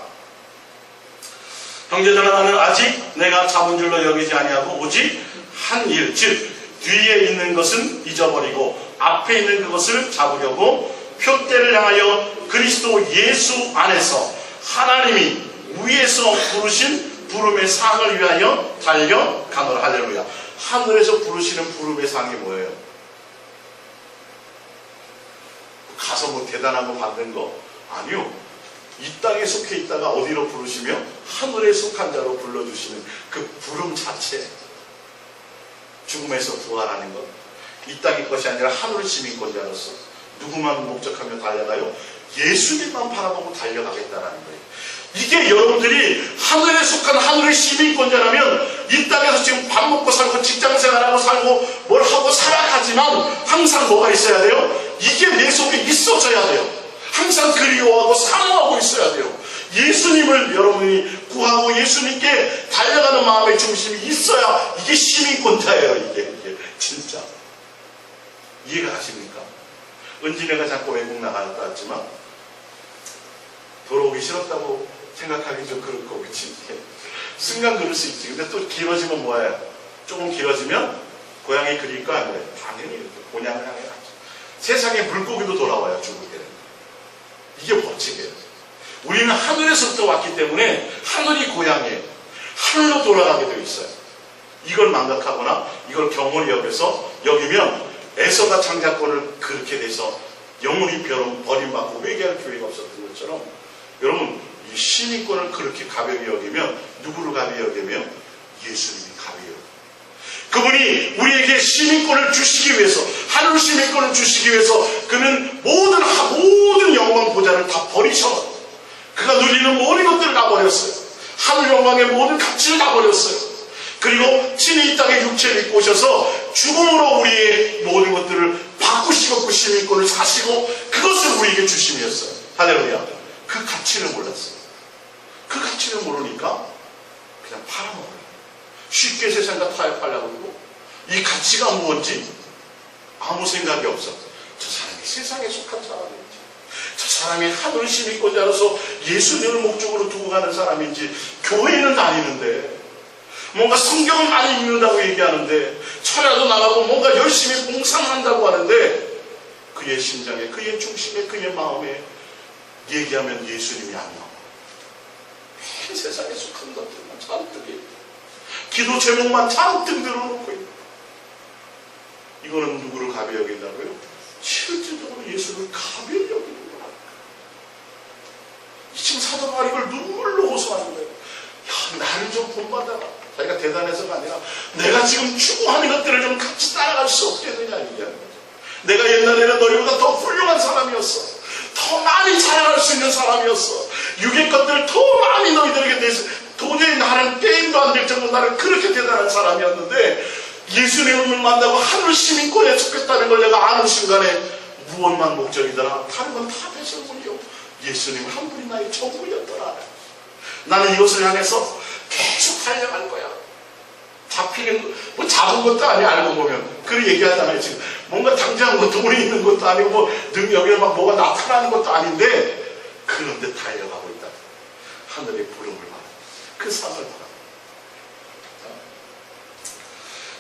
형제들아 나는 아직 내가 잡은 줄로 여기지 아니하고 오직 한 일, 즉 뒤에 있는 것은 잊어버리고 앞에 있는 그것을 잡으려고 표대를 향하여 그리스도 예수 안에서 하나님이 위에서 부르신 부름의 상을 위하여 달려가노라. 할렐루야. 하늘에서 부르시는 부름의 상이 뭐예요? 가서 뭐 대단한 거 받는 거? 아니요. 이 땅에 속해 있다가 어디로 부르시며 하늘에 속한 자로 불러주시는 그 부름 자체. 죽음에서 부활하는 것. 이 땅의 것이 아니라 하늘 시민권자로서 누구만 목적하며 달려가요? 예수님만 바라보고 달려가겠다라는 거예요. 이게 여러분들이 하늘에 속한 하늘의 시민권자라면 이 땅에서 지금 밥 먹고 살고 직장생활하고 살고 뭘 하고 살아가지만 항상 뭐가 있어야 돼요? 이게 내 속에 있어져야 돼요. 항상 그리워하고 사모하고 있어야 돼요. 예수님을 여러분이 구하고 예수님께 달려가는 마음의 중심이 있어야 이게 시민권자예요. 이게 진짜. 이해가 가십니까? 은진이가 자꾸 외국 나갔다 왔지만 돌아오기 싫었다고 생각하기 좀 그럴 거고, 그치? 순간 그럴 수 있지. 근데 또 길어지면 뭐예요? 조금 길어지면 고향에 그릴까? 안 그래? 당연히 고향을 향해 가죠. 세상에 물고기도 돌아와요, 죽을 때는. 이게 법칙이에요. 우리는 하늘에서부터 왔기 때문에 하늘이 고향이에요. 하늘로 돌아가게 되어 있어요. 이걸 망각하거나 이걸 경홀히 여기면 에서가 창작권을 그렇게 돼서 영혼이 버림받고 회개할 기회가 없었던 것처럼, 여러분 이 시민권을 그렇게 가볍게 여기면 누구를 가볍게 여기면 예수님이 가벼워요. 그분이 우리에게 시민권을 주시기 위해서, 하늘 시민권을 주시기 위해서 그는 모든 영광 보좌를 다 버리셔. 그가 누리는 모든 것들을 다 버렸어요. 하늘 영광의 모든 가치를 다 버렸어요. 그리고 친히 이 땅에 육체를 입고 오셔서 죽음으로 우리의 모든 것들을 바꾸시고 그 시민권을 사시고 그것을 우리에게 주심이었어요. 할렐루야. 그 가치를 몰랐어요. 그 가치를 모르니까 그냥 팔아먹어요. 쉽게 세상과 타협하려고 그러고 이 가치가 무엇인지 아무 생각이 없어. 저 사람이 세상에 속한 사람인지, 저 사람이 하늘을 심고 자라서 예수님을 목적으로 두고 가는 사람인지, 교회는 다니는데 뭔가 성경을 많이 읽는다고 얘기하는데, 철야도 나가고 뭔가 열심히 봉사한다고 하는데, 그의 심장에, 그의 중심에, 그의 마음에 얘기하면 예수님이 안 나와. 맨 세상에 속한 것들만 잔뜩 있고, 기도 제목만 잔뜩 늘어놓고 있고, 이거는 누구를 가벼이 여긴다고요? 실질적으로 예수를 가벼이 여기는 거야. 지금 사도 바울이 이걸 눈물로 호소하는 거예요. 야, 나를 좀 본받아라. 자기가 대단해서가 아니라 내가 지금 추구하는 것들을 좀 같이 따라갈 수 없겠느냐 얘기하는 거죠. 내가 옛날에는 너희보다 더 훌륭한 사람이었어. 더 많이 자랑할 수 있는 사람이었어. 육의 것들을 더 많이 너희들에게 대해서 도저히 나는 게임도 안 될 정도로 나는 그렇게 대단한 사람이었는데, 예수님을 만나고 하늘 시민권에 속했다는 걸 내가 아는 순간에 무엇만 목적이더라? 다른 건 다 배설물이요. 예수님 한 분이 나의 전부였더라. 나는 이것을 향해서 계속 달려갈 거야. 잡히는, 뭐 잡은 것도 아니야, 알고 보면. 그렇게 얘기하잖아요, 지금. 뭔가 당장 뭐 돈이 있는 것도 아니고, 뭐, 여기에 막 뭐가 나타나는 것도 아닌데, 그런데 달려가고 있다. 하늘의 부름을 받아. 그 상을 받아.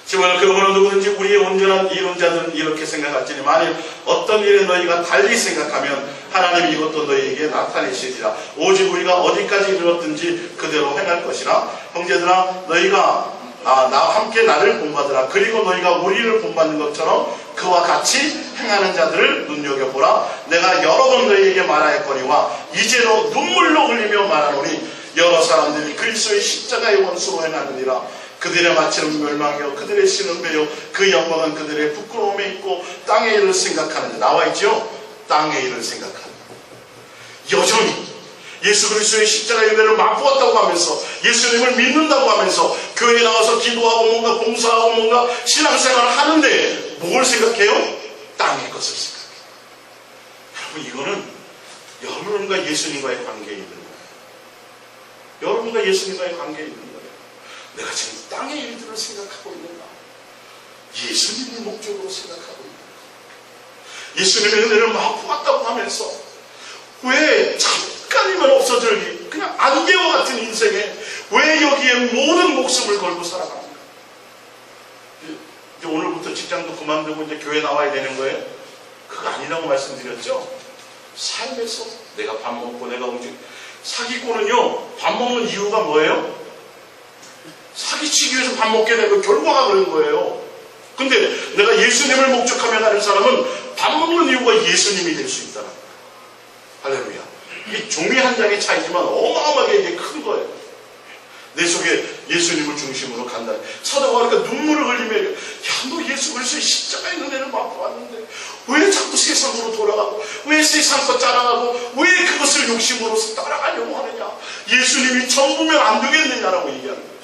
지금 그러므로 누구든지 우리의 온전한 이론자들은 이렇게 생각할지니, 만일 어떤 일에 너희가 달리 생각하면 하나님이 이것도 너희에게 나타내시리라. 오직 우리가 어디까지 이르렀든지 그대로 행할 것이라. 형제들아, 너희가 나와 함께 나를 본받으라. 그리고 너희가 우리를 본받는 것처럼 그와 같이 행하는 자들을 눈여겨보라. 내가 여러 번 너희에게 말하였거니와 이제로 눈물로 흘리며 말하노니, 여러 사람들이 그리스도의 십자가의 원수로 행하느니라. 그들의 마치는 멸망이요 그들의 씨는 배요 그 영광은 그들의 부끄러움에 있고 땅의 일을 생각하는데, 나와있죠? 땅의 일을 생각하는, 여전히 예수 그리스도의 십자가의 은혜를 맛보았다고 하면서, 예수님을 믿는다고 하면서 교회에 나와서 기도하고 뭔가 봉사하고 뭔가 신앙생활을 하는데 뭘 생각해요? 땅의 것을 생각해요. 여러분, 이거는 여러분과 예수님과의 관계에 있는 거예요. 여러분과 예수님과의 관계에 있는 거예요. 내가 지금 땅의 일들을 생각하고 있는가? 예수님의 목적으로 생각하고 있는가? 예수님의 은혜를 맛보았다고 하면서 왜 잠깐이면 없어질 그냥 안개와 같은 인생에 왜 여기에 모든 목숨을 걸고 살아갑니까? 이제 오늘부터 직장도 그만두고 이제 교회 나와야 되는 거예요? 그거 아니라고 말씀드렸죠? 삶에서 내가 밥 먹고 내가 움직이고, 사기꾼은요, 밥 먹는 이유가 뭐예요? 사기치기 위해서 밥 먹게 되고 결과가 그런 거예요. 근데 내가 예수님을 목적하며 가는 사람은 밥 먹는 이유가 예수님이 될 수 있다는 거예요. 할렐루야. 이게 종이 한 장의 차이지만 어마어마하게 이게 큰 거예요. 내 속에 예수님을 중심으로 간다. 사도 바울이가 눈물을 흘리며, 야, 너 예수 그리스도의 십자가의 은혜를 맛보았는데 왜 자꾸 세상으로 돌아가고, 왜 세상 것 자랑하고, 왜 그것을 욕심으로 따라가려고 하느냐? 예수님이 전부면 안 되겠느냐라고 얘기하는 거예요.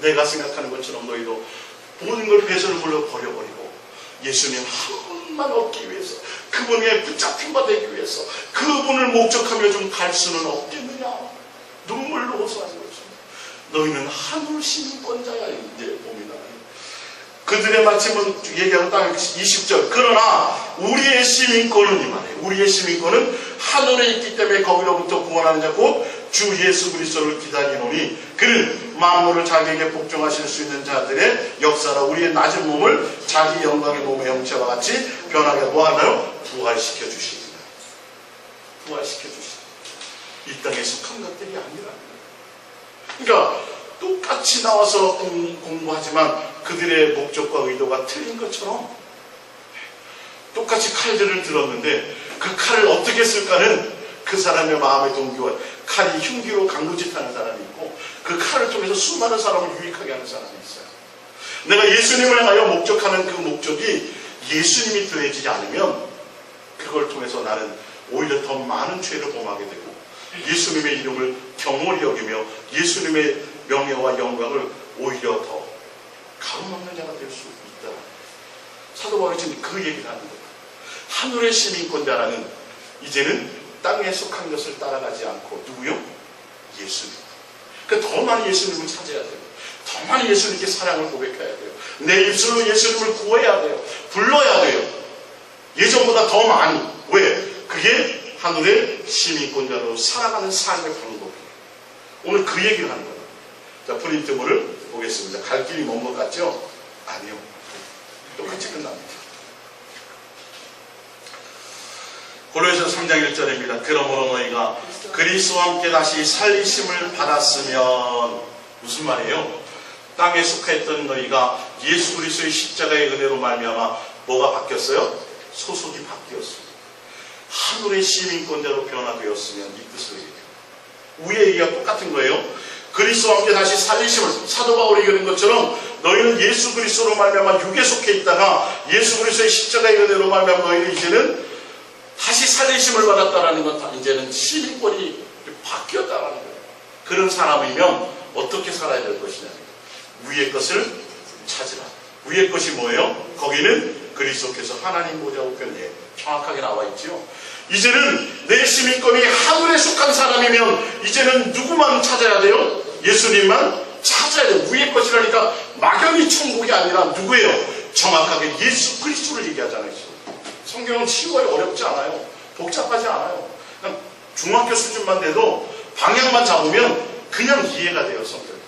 내가 생각하는 것처럼 너희도 모든 걸 배설물로 버려버리고 예수님 한 분만 얻기 위해서, 그분에 붙잡힌 바 되기 위해서 그분을 목적하며 좀 갈 수는 없겠느냐? 눈물로 호소하는 거죠. 너희는 하늘 시민권자야. 이제 봅니다. 그들의 마침은 얘기하고 딱 20절. 그러나 우리의 시민권은, 이 말이에요. 우리의 시민권은 하늘에 있기 때문에 거기로부터 구원하는 자 곧 주 예수 그리스도를 기다리노니, 그는 만물을 자기에게 복종하실 수 있는 자들의 역사라. 우리의 낮은 몸을 자기 영광의 몸의 형체와 같이 변하게 뭐하나요? 부활시켜 주십니다. 부활시켜 주십니다. 이 땅에 속한 것들이 아니라, 그러니까 똑같이 나와서 공부하지만 그들의 목적과 의도가 틀린 것처럼, 똑같이 칼들을 들었는데 그 칼을 어떻게 쓸까는 그 사람의 마음의 동기와, 칼이 흉기로 강도짓하는 사람이 있고 그 칼을 통해서 수많은 사람을 유익하게 하는 사람이 있어요. 내가 예수님을 향하여 목적하는 그 목적이 예수님이 더해지지 않으면 그걸 통해서 나는 오히려 더 많은 죄를 범하게 되고 예수님의 이름을 경홀히 여기며 예수님의 명예와 영광을 오히려 더 가로막는 자가 될 수 있다. 사도 바울이 지금 그 얘기를 하는 거예요. 하늘의 시민권자라는 이제는 땅에 속한 것을 따라가지 않고 누구요? 예수님. 그러니까 더 많이 예수님을 찾아야 돼요. 더 많이 예수님께 사랑을 고백해야 돼요. 내 입술로 예수님을 구해야 돼요. 불러야 돼요. 예전보다 더 많이. 왜? 그게 하늘의 시민권자로 살아가는 삶의 방법이에요. 오늘 그 얘기를 하는 거예요. 자, 프린트물을 보겠습니다. 갈 길이 먼 것 같죠? 아니요. 똑같이 끝납니다. 고린도서 3장 1절입니다. 그러므로 너희가 그리스도와 함께 다시 살리심을 받았으면, 무슨 말이에요? 땅에 속했던 너희가 예수 그리스도의 십자가의 은혜로 말미암아 뭐가 바뀌었어요? 소속이 바뀌었습니다. 하늘의 시민권자로 변화되었으면 이 뜻을 얘기해요. 위의 얘기가 똑같은 거예요. 그리스도와 함께 다시 살리심을, 사도 바울이 그린 것처럼 너희는 예수 그리스도로 말미암아 육에 속해 있다가 예수 그리스도의 십자가의 은혜로 말미암아 너희는 이제는 다시 살리심을 받았다라는 건 이제는 시민권이 바뀌었다라는 거예요. 그런 사람이면 어떻게 살아야 될 것이냐. 위의 것을 찾으라. 위의 것이 뭐예요? 거기는 그리스도께서 하나님 보좌 우편에 정확하게 나와 있죠. 이제는 내 시민권이 하늘에 속한 사람이면 이제는 누구만 찾아야 돼요? 예수님만 찾아야 돼요. 위의 것이라니까 막연히 천국이 아니라 누구예요? 정확하게 예수 그리스도를 얘기하잖아요. 성경은 쉬워요. 어렵지 않아요. 복잡하지 않아요. 그냥 중학교 수준만 돼도 방향만 잡으면 그냥 이해가 돼요. 성경.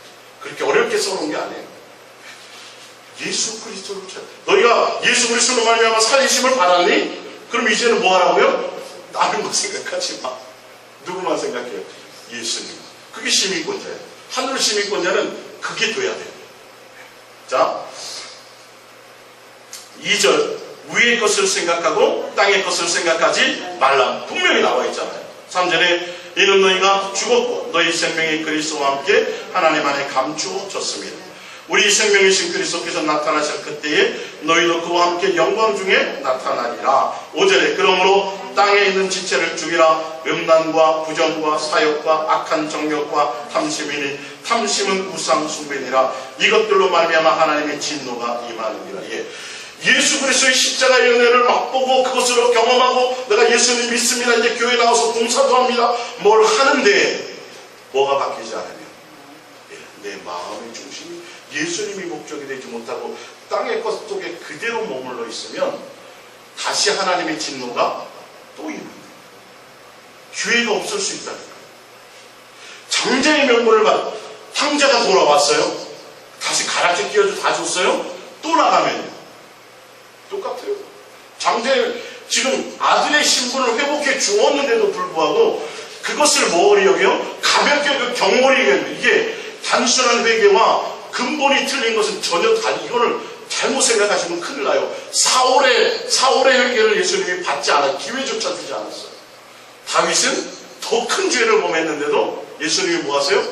그렇게 어렵게 써놓은 게 아니에요. 예수 그리스도를 찾아. 너희가 예수 그리스도로 말미암아 살리심을 받았니? 그럼 이제는 뭐 하라고요? 다른 거 생각하지 마. 누구만 생각해요? 예수님. 그게 시민권자예요. 하늘 시민권자는 그게 돼야 돼요. 자, 2절. 위의 것을 생각하고 땅의 것을 생각하지 말라. 분명히 나와 있잖아요. 3절에 이는 너희가 죽었고 너희 생명이 그리스도와 함께 하나님 안에 감추어졌습니다. 우리 생명이신 그리스도께서 나타나실 그때에 너희도 그와 함께 영광 중에 나타나리라. 5절에 그러므로 땅에 있는 지체를 죽이라. 음란과 부정과 사욕과 악한 정욕과 탐심이니 탐심은 우상 숭배니라. 이것들로 말미암아 하나님의 진노가 임하느니라. 예수 그리스도의 십자가의 은혜를 맛보고 그것으로 경험하고 내가 예수님 믿습니다. 이제 교회 나와서 봉사도 합니다. 뭘 하는데 뭐가 바뀌지 않으면 내 마음의 중심이 예수님이 목적이 되지 못하고 땅의 것 속에 그대로 머물러 있으면 다시 하나님의 진노가 또 임합니다. 기회가 없을 수 있다니까. 장자의 명분을 받아 탕자가 돌아왔어요. 다시 가락지 끼워줘 다 줬어요. 또 나가면요. 똑같아요. 장자의 지금 아들의 신분을 회복해 주었는데도 불구하고 그것을 뭐 여겨요? 가볍게 그 경홀히 여겨요. 이게 단순한 회개와 근본이 틀린 것은 전혀 다른, 이거를 잘못 생각하시면 큰일 나요. 사울의 회개를 예수님이 받지 않아 기회조차 주지 않았어요. 다윗은 더 큰 죄를 범했는데도 예수님이 뭐 하세요?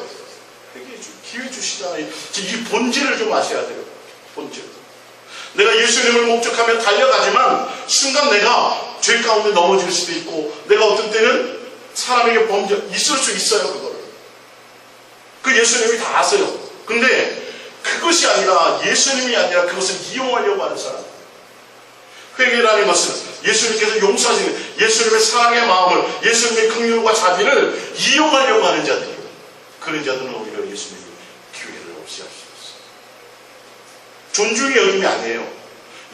기회 주시잖아요. 이 본질을 좀 아셔야 돼요. 본질. 내가 예수님을 목적하며 달려가지만 순간 내가 죄 가운데 넘어질 수도 있고 내가 어떤 때는 사람에게 범죄 있을 수 있어요. 그거를. 그 예수님이 다 아세요. 근데 그것이 아니라 예수님이 아니라 그것을 이용하려고 하는 사람. 회개라는 것은 예수님께서 용서하시는 예수님의 사랑의 마음을 예수님의 긍휼과 자비를 이용하려고 하는 자들이에요. 그런 자들은 오히려 예수님이 기회를 없이 할 수 있어요. 존중의 여김이 아니에요.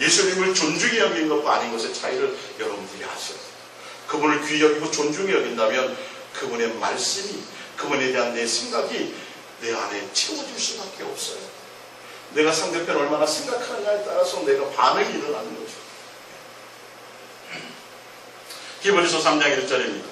예수님을 존중히 여긴 것과 아닌 것의 차이를 여러분들이 아셔요. 그분을 귀히 여기고 존중히 여긴다면 그분의 말씀이 그분에 대한 내 생각이 내 안에 채워질 수밖에 없어요. 내가 상대편 얼마나 생각하느냐에 따라서 내가 반응이 일어나는 거죠. 히브리서 3장 1절입니다.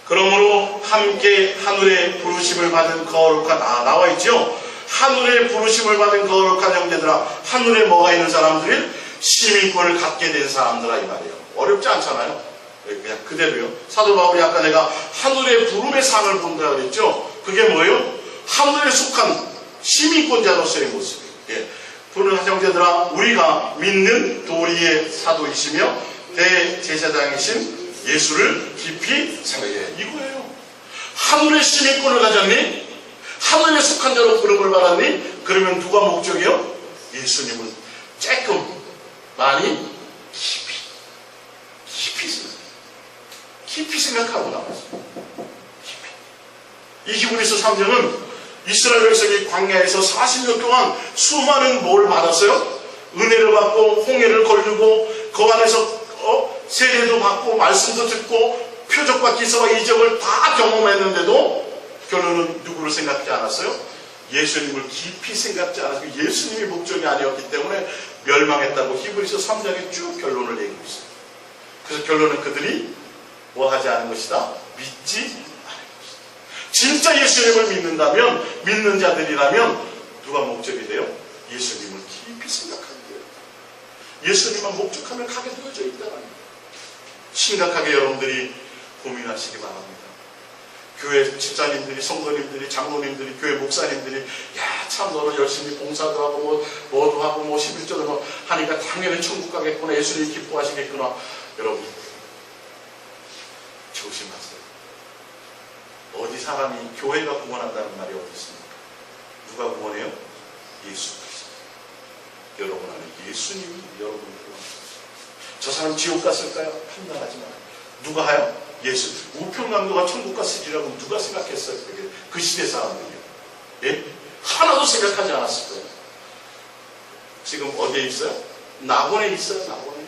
그러므로 함께 하늘의 부르심을 받은 거룩한 나와 있죠. 하늘의 부르심을 받은 거룩한 형제들아, 하늘에 뭐가 있는 사람들이 시민권을 갖게 된 사람들아 이 말이에요. 어렵지 않잖아요. 그냥 그대로요. 사도 바울이 아까 내가 하늘의 부름의 상을 본다 그랬죠. 그게 뭐예요? 하늘에 속한 시민권자로서의 모습이에요. 부르는 형제들아, 우리가 믿는 도리의 사도이시며 대제사장이신 예수를 깊이 생각해. 이거예요. 하늘의 시민권을 가졌니? 하늘에 속한 자로 부름을 받았니? 그러면 누가 목적이요? 예수님은 조금 많이 깊이 깊이 생각하고 나왔어요. 이 히브리서 3장은 이스라엘 백성이 광야에서 40년 동안 수많은 뭘 받았어요? 은혜를 받고 홍해를 걸르고 그 안에서 세례도 받고 말씀도 듣고 표적과 기사와 이적을 다 경험했는데도 결론은 누구를 생각지 않았어요? 예수님을 깊이 생각지 않았고 예수님이 목적이 아니었기 때문에 멸망했다고 히브리서 3장에 쭉 결론을 내고 있어요. 그래서 결론은 그들이 뭐 하지 않은 것이다? 믿지 않은 것이다. 진짜 예수님을 믿는다면, 믿는 자들이라면 누가 목적이 돼요? 예수님을 깊이 생각하는 거예요. 예수님만 목적하면 가게 되어져 있다는 거예요. 심각하게 여러분들이 고민하시기 바랍니다. 교회 집사님들이, 성도님들이, 장로님들이, 교회 목사님들이 야, 참 너는 열심히 봉사도 하고 뭐도 하고 11조도 하니까 당연히 천국 가겠구나, 예수님이 기뻐하시겠구나. 여러분 조심하세요. 어디 사람이 교회가 구원한다는 말이 어디 있습니까? 누가 구원해요? 예수 그리스도. 여러분 안에 예수님이 여러분을 구원하십니다. 저 사람 지옥 갔을까요? 판단하지 마요. 누가 하요? 예수. 우평강도가 천국 갔으리라고 누가 생각했어요? 그 시대 사람들이요. 예? 하나도 생각하지 않았을 거예요. 지금 어디에 있어요? 낙원에 있어요. 낙원에.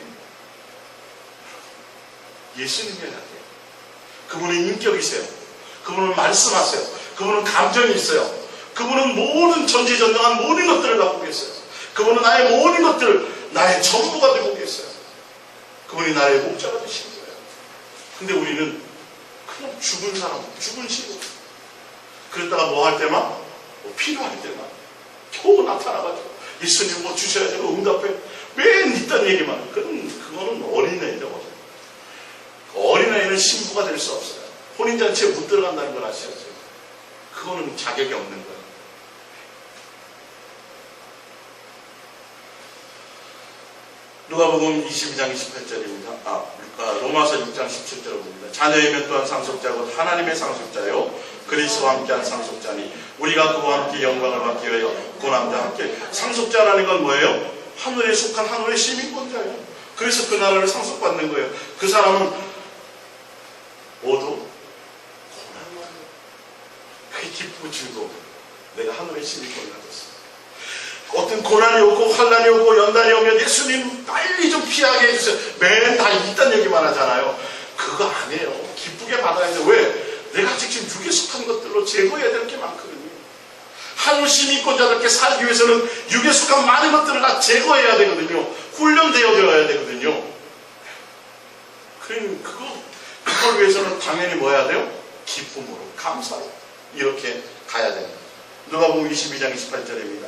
예수님의 낙이에요. 그분은 인격이세요. 그분은 말씀하세요. 그분은 감정이 있어요. 그분은 모든 전지전능한 모든 것들을 갖고 계세요. 그분은 나의 모든 것들을 나의 전부가 되고 계세요. 그분이 나의 목자가 되신 거예요. 근데 우리는 그냥 죽은 사람, 죽은 신부. 그랬다가 뭐 할 때만, 뭐 필요할 때만 겨우 나타나가지고 예수님 뭐 주셔야 되고 응답해. 맨 있던 얘기만. 그거는 어린애죠. 어린아이는 신부가 될 수 없어요. 혼인잔치에 못 들어간다는 걸 아셔야죠. 그거는 자격이 없는 거예요. 누가복음 22장 28절입니다. 로마서 6장 17절을 봅니다. 자녀이면 또한 상속자고 하나님의 상속자요 그리스도와 함께한 상속자니 우리가 그와 함께 영광을 받기 위하여 고난과 함께. 상속자라는 건 뭐예요? 하늘에 속한 하늘의 시민권자예요. 그래서 그 나라를 상속받는 거예요. 그 사람은 모두 고난만 해요. 그게 기쁘고 즐거워. 내가 하늘의 시민권을 가졌어. 어떤 고난이 오고 환난이 오고 연단이 오면 예수님 빨리 좀 피하게 해주세요. 맨 다 이딴 얘기만 하잖아요. 그거 안 해요. 기쁘게 받아야 돼요. 왜? 내가 지금 육에 속한 것들로 제거해야 될 게 많거든요. 하늘 시민권자들께 살기 위해서는 육에 속한 많은 것들을 다 제거해야 되거든요. 훈련되어야 되거든요. 그걸 위해서는 당연히 뭐 해야 돼요? 기쁨으로, 감사로 이렇게 가야 됩니다. 누가복음 22장 28절입니다.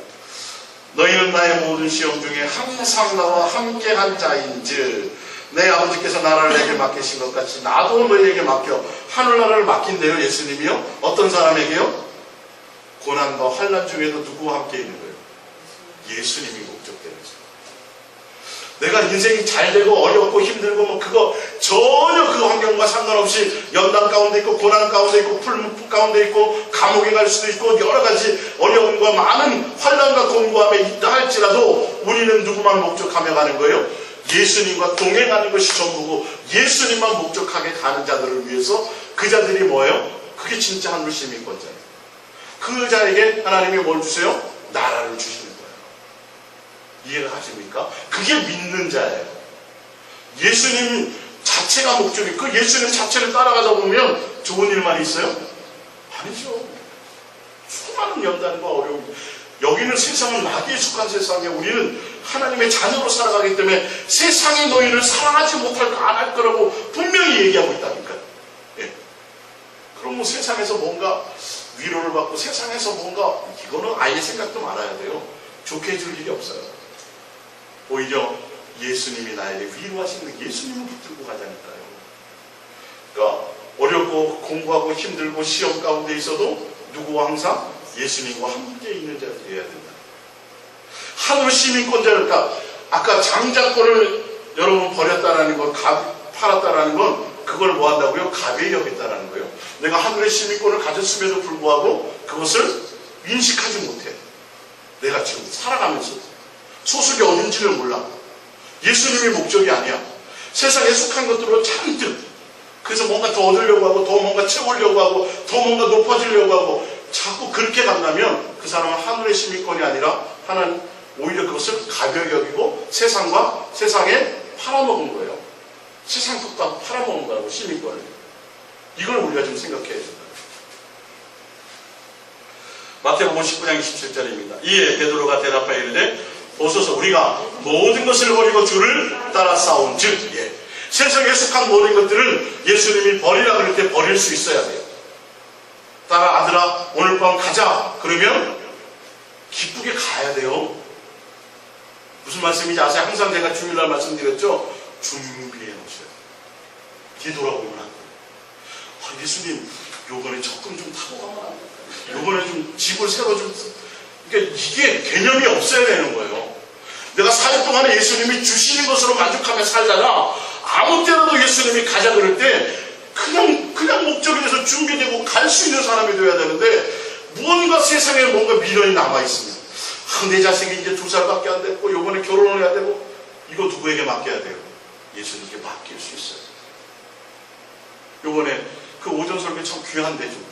너희는 나의 모든 시험 중에 항상 나와 함께한 자인즉 내 아버지께서 나라를 내게 맡기신 것 같이 나도 너희에게 맡겨. 하늘나라를 맡긴대요. 예수님이요. 어떤 사람에게요? 고난과 환난 중에도 누구와 함께 있는 거예요? 예수님이 목적되는 거예요. 내가 인생이 잘 되고 어렵고 힘들고 뭐 그거 전혀 그 환경과 상관없이 연단 가운데 있고 고난 가운데 있고 풀 가운데 있고 감옥에 갈 수도 있고 여러 가지 어려움과 많은 환난과 공고함에 있다 할지라도 우리는 누구만 목적하며 가는 거예요? 예수님과 동행하는 것이 전부고 예수님만 목적하게 가는 자들을 위해서 그 자들이 뭐예요? 그게 진짜 하늘 시민권자예요. 그 자에게 하나님이 뭘 주세요? 나라를 주시는 거예요. 이해가 가십니까? 그게 믿는 자예요. 예수님 자체가 목적이, 그 예수님 자체를 따라가다 보면 좋은 일만 있어요? 아니죠. 수많은 연단과 어려움. 여기는 세상은 마귀에 속한 세상이에요. 우리는 하나님의 자녀로 살아가기 때문에 세상이 너희를 사랑하지 못할 거 안 할 거라고 분명히 얘기하고 있다니까요. 예. 그럼 뭐 세상에서 뭔가 위로를 받고 세상에서 뭔가 이거는 아예 생각도 말아야 돼요. 좋게 해줄 일이 없어요. 오히려 예수님이 나에게 위로하시는 예수님을 붙들고 가자니까요. 그러니까 어렵고 공부하고 힘들고 시험 가운데 있어도 누구와 항상 예수님과 함께 있는 자가 되어야 된다. 하늘 시민권자니까 아까 장자권을 여러분 버렸다라는 건, 팔았다라는 건 그걸 뭐 한다고요? 가벼이 여겼다라는 거예요. 내가 하늘의 시민권을 가졌음에도 불구하고 그것을 인식하지 못해. 내가 지금 살아가면서 소속이 어딘지를 몰라. 예수님이 목적이 아니야. 세상에 속한 것들로 잔뜩 그래서 뭔가 더 얻으려고 하고 더 뭔가 채우려고 하고 더 뭔가 높아지려고 하고 자꾸 그렇게 간다면 그 사람은 하늘의 시민권이 아니라 하나님 오히려 그것을 가벼이 여기고 세상에 팔아먹은 거예요. 세상 것과 팔아먹은 거라고 시민권을. 이걸 우리가 좀 생각해야 된다. 마태복음 19장 27절입니다. 이에 베드로가 대답하여 이르되 보소서 우리가 모든 것을 버리고 주를 따라 싸운 즉 세상에 속한 모든 것들을 예수님이 버리라 그럴 때 버릴 수 있어야 돼요. 따라 아들아 오늘 밤 가자 그러면 기쁘게 가야 돼요. 무슨 말씀인지 아세요? 항상 제가 주일날 말씀드렸죠. 준비해 놓으셔요. 뒤돌아보면 안 돼요. 예수님 요번에 적금 좀 타고 가면 안 돼요. 요번에 좀 집을 새로 좀 그러니까 이게 개념이 없어야 되는 거예요. 내가 4년 동안에 예수님이 주시는 것으로 만족하며 살다가 아무 때라도 예수님이 가자 그럴 때 그냥 목적이 돼서 준비되고 갈 수 있는 사람이 되어야 되는데 무언가 세상에 뭔가 미련이 남아있습니다. 내 자식이 이제 2살밖에 안 됐고 요번에 결혼을 해야 되고 이거 누구에게 맡겨야 돼요? 예수님께 맡길 수 있어요. 요번에 그 오전 설교 참 귀한데 좀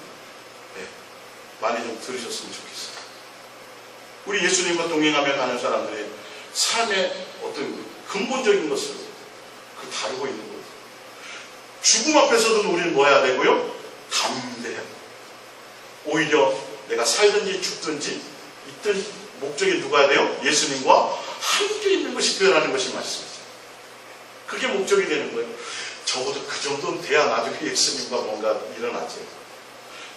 많이 좀 들으셨으면 좋겠어요. 우리 예수님과 동행하며 가는 사람들의 삶의 어떤 근본적인 것을 다루고 있는 거예요. 죽음 앞에서도 우리는 뭐 해야 되고요? 담대해야 돼요. 오히려 내가 살든지 죽든지 있든 목적이 누가 해야 돼요? 예수님과 함께 있는 것이 되어라는 것이 말씀이죠. 그게 목적이 되는 거예요. 적어도 그 정도는 돼야 나중에 예수님과 뭔가 일어나죠.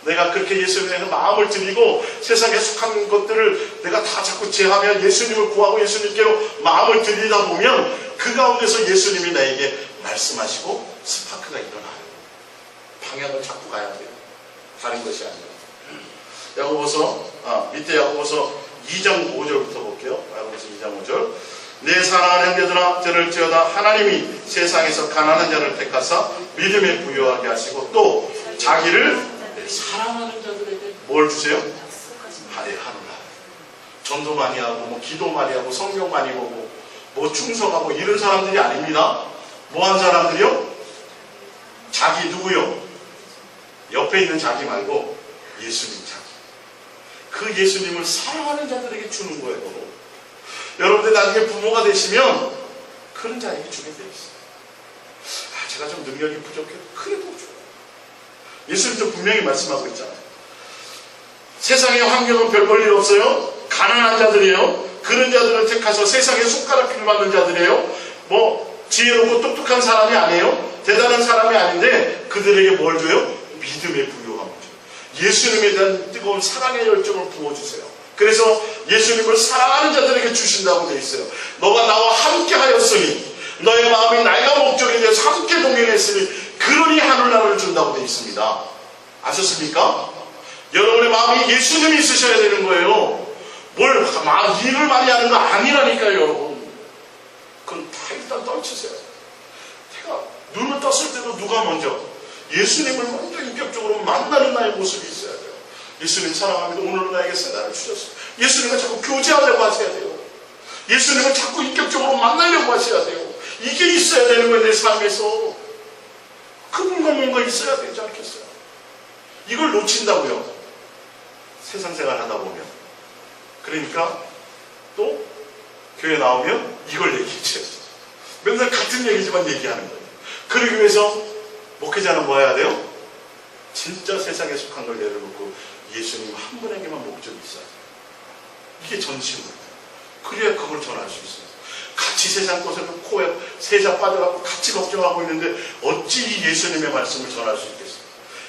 내가 그렇게 예수님에 마음을 드리고 세상에 속한 것들을 내가 다 자꾸 제하며 예수님을 구하고 예수님께로 마음을 드리다 보면 그 가운데서 예수님이 나에게 말씀하시고 스파크가 일어나요. 방향을 잡고 가야 돼요. 다른 것이 아니라. 밑에 야고보서 2장 5절부터 볼게요. 야고보서 2장 5절. 내 사랑하는 형제들아 들을지어다 하나님이 세상에서 가난한 자를 택하사 믿음에 부유하게 하시고 또 자기를 사랑하는 자들에게 뭘 주세요? 하늘나라. 전도 많이 하고 뭐 기도 많이 하고 성경 많이 보고 뭐 충성하고 이런 사람들이 아닙니다. 뭐한 사람들이요? 자기 누구요? 옆에 있는 자기 말고 예수님 자기. 그 예수님을 사랑하는 자들에게 주는 거예요. 여러분들 나중에 부모가 되시면 그런 자에게 주게 돼 있어요. 제가 좀 능력이 부족해도 그래도 줘요. 예수님도 분명히 말씀하고 있잖아요. 세상의 환경은 별 볼 일 없어요. 가난한 자들이에요. 그런 자들을 택해서 세상에 손가락 필 받는 자들이에요. 뭐 지혜롭고 똑똑한 사람이 아니에요. 대단한 사람이 아닌데 그들에게 뭘 줘요? 믿음의 부요함을 줘요. 예수님에 대한 뜨거운 사랑의 열정을 부어주세요. 그래서 예수님을 사랑하는 자들에게 주신다고 되어 있어요. 너가 나와 함께 하였으니 너의 마음이 나이가 목적에 대해서 함께 동행했으니 그러니 하늘나라를 준다고 되어 있습니다. 아셨습니까? 여러분의 마음이 예수님이 있으셔야 되는 거예요. 일을 많이 하는 거 아니라니까요, 여러분. 그건 다 일단 떨치세요. 제가 눈을 떴을 때도 누가 먼저? 예수님을 먼저 인격적으로 만나는 나의 모습이 있어야 돼요. 예수님 사랑합니다. 오늘은 나에게 세다를 주셨어요. 예수님과 자꾸 교제하려고 하셔야 돼요. 예수님을 자꾸 인격적으로 만나려고 하셔야 돼요. 이게 있어야 되는 거예요, 내 삶에서. 그분과 뭔가 있어야 되지 않겠어요? 이걸 놓친다고요. 세상 생활 하다 보면. 그러니까 또 교회 나오면 이걸 얘기해줘요. 맨날 같은 얘기지만 얘기하는 거예요. 그러기 위해서 목회자는 뭐 해야 돼요? 진짜 세상에 속한 걸 내려놓고 예수님 한 분에게만 목적이 있어야 돼요. 이게 전심으로. 그래야 그걸 전할 수 있어요. 같이 세상 것을 코에 세자 빠져갖고 같이 걱정하고 있는데 어찌 이 예수님의 말씀을 전할 수 있겠어요?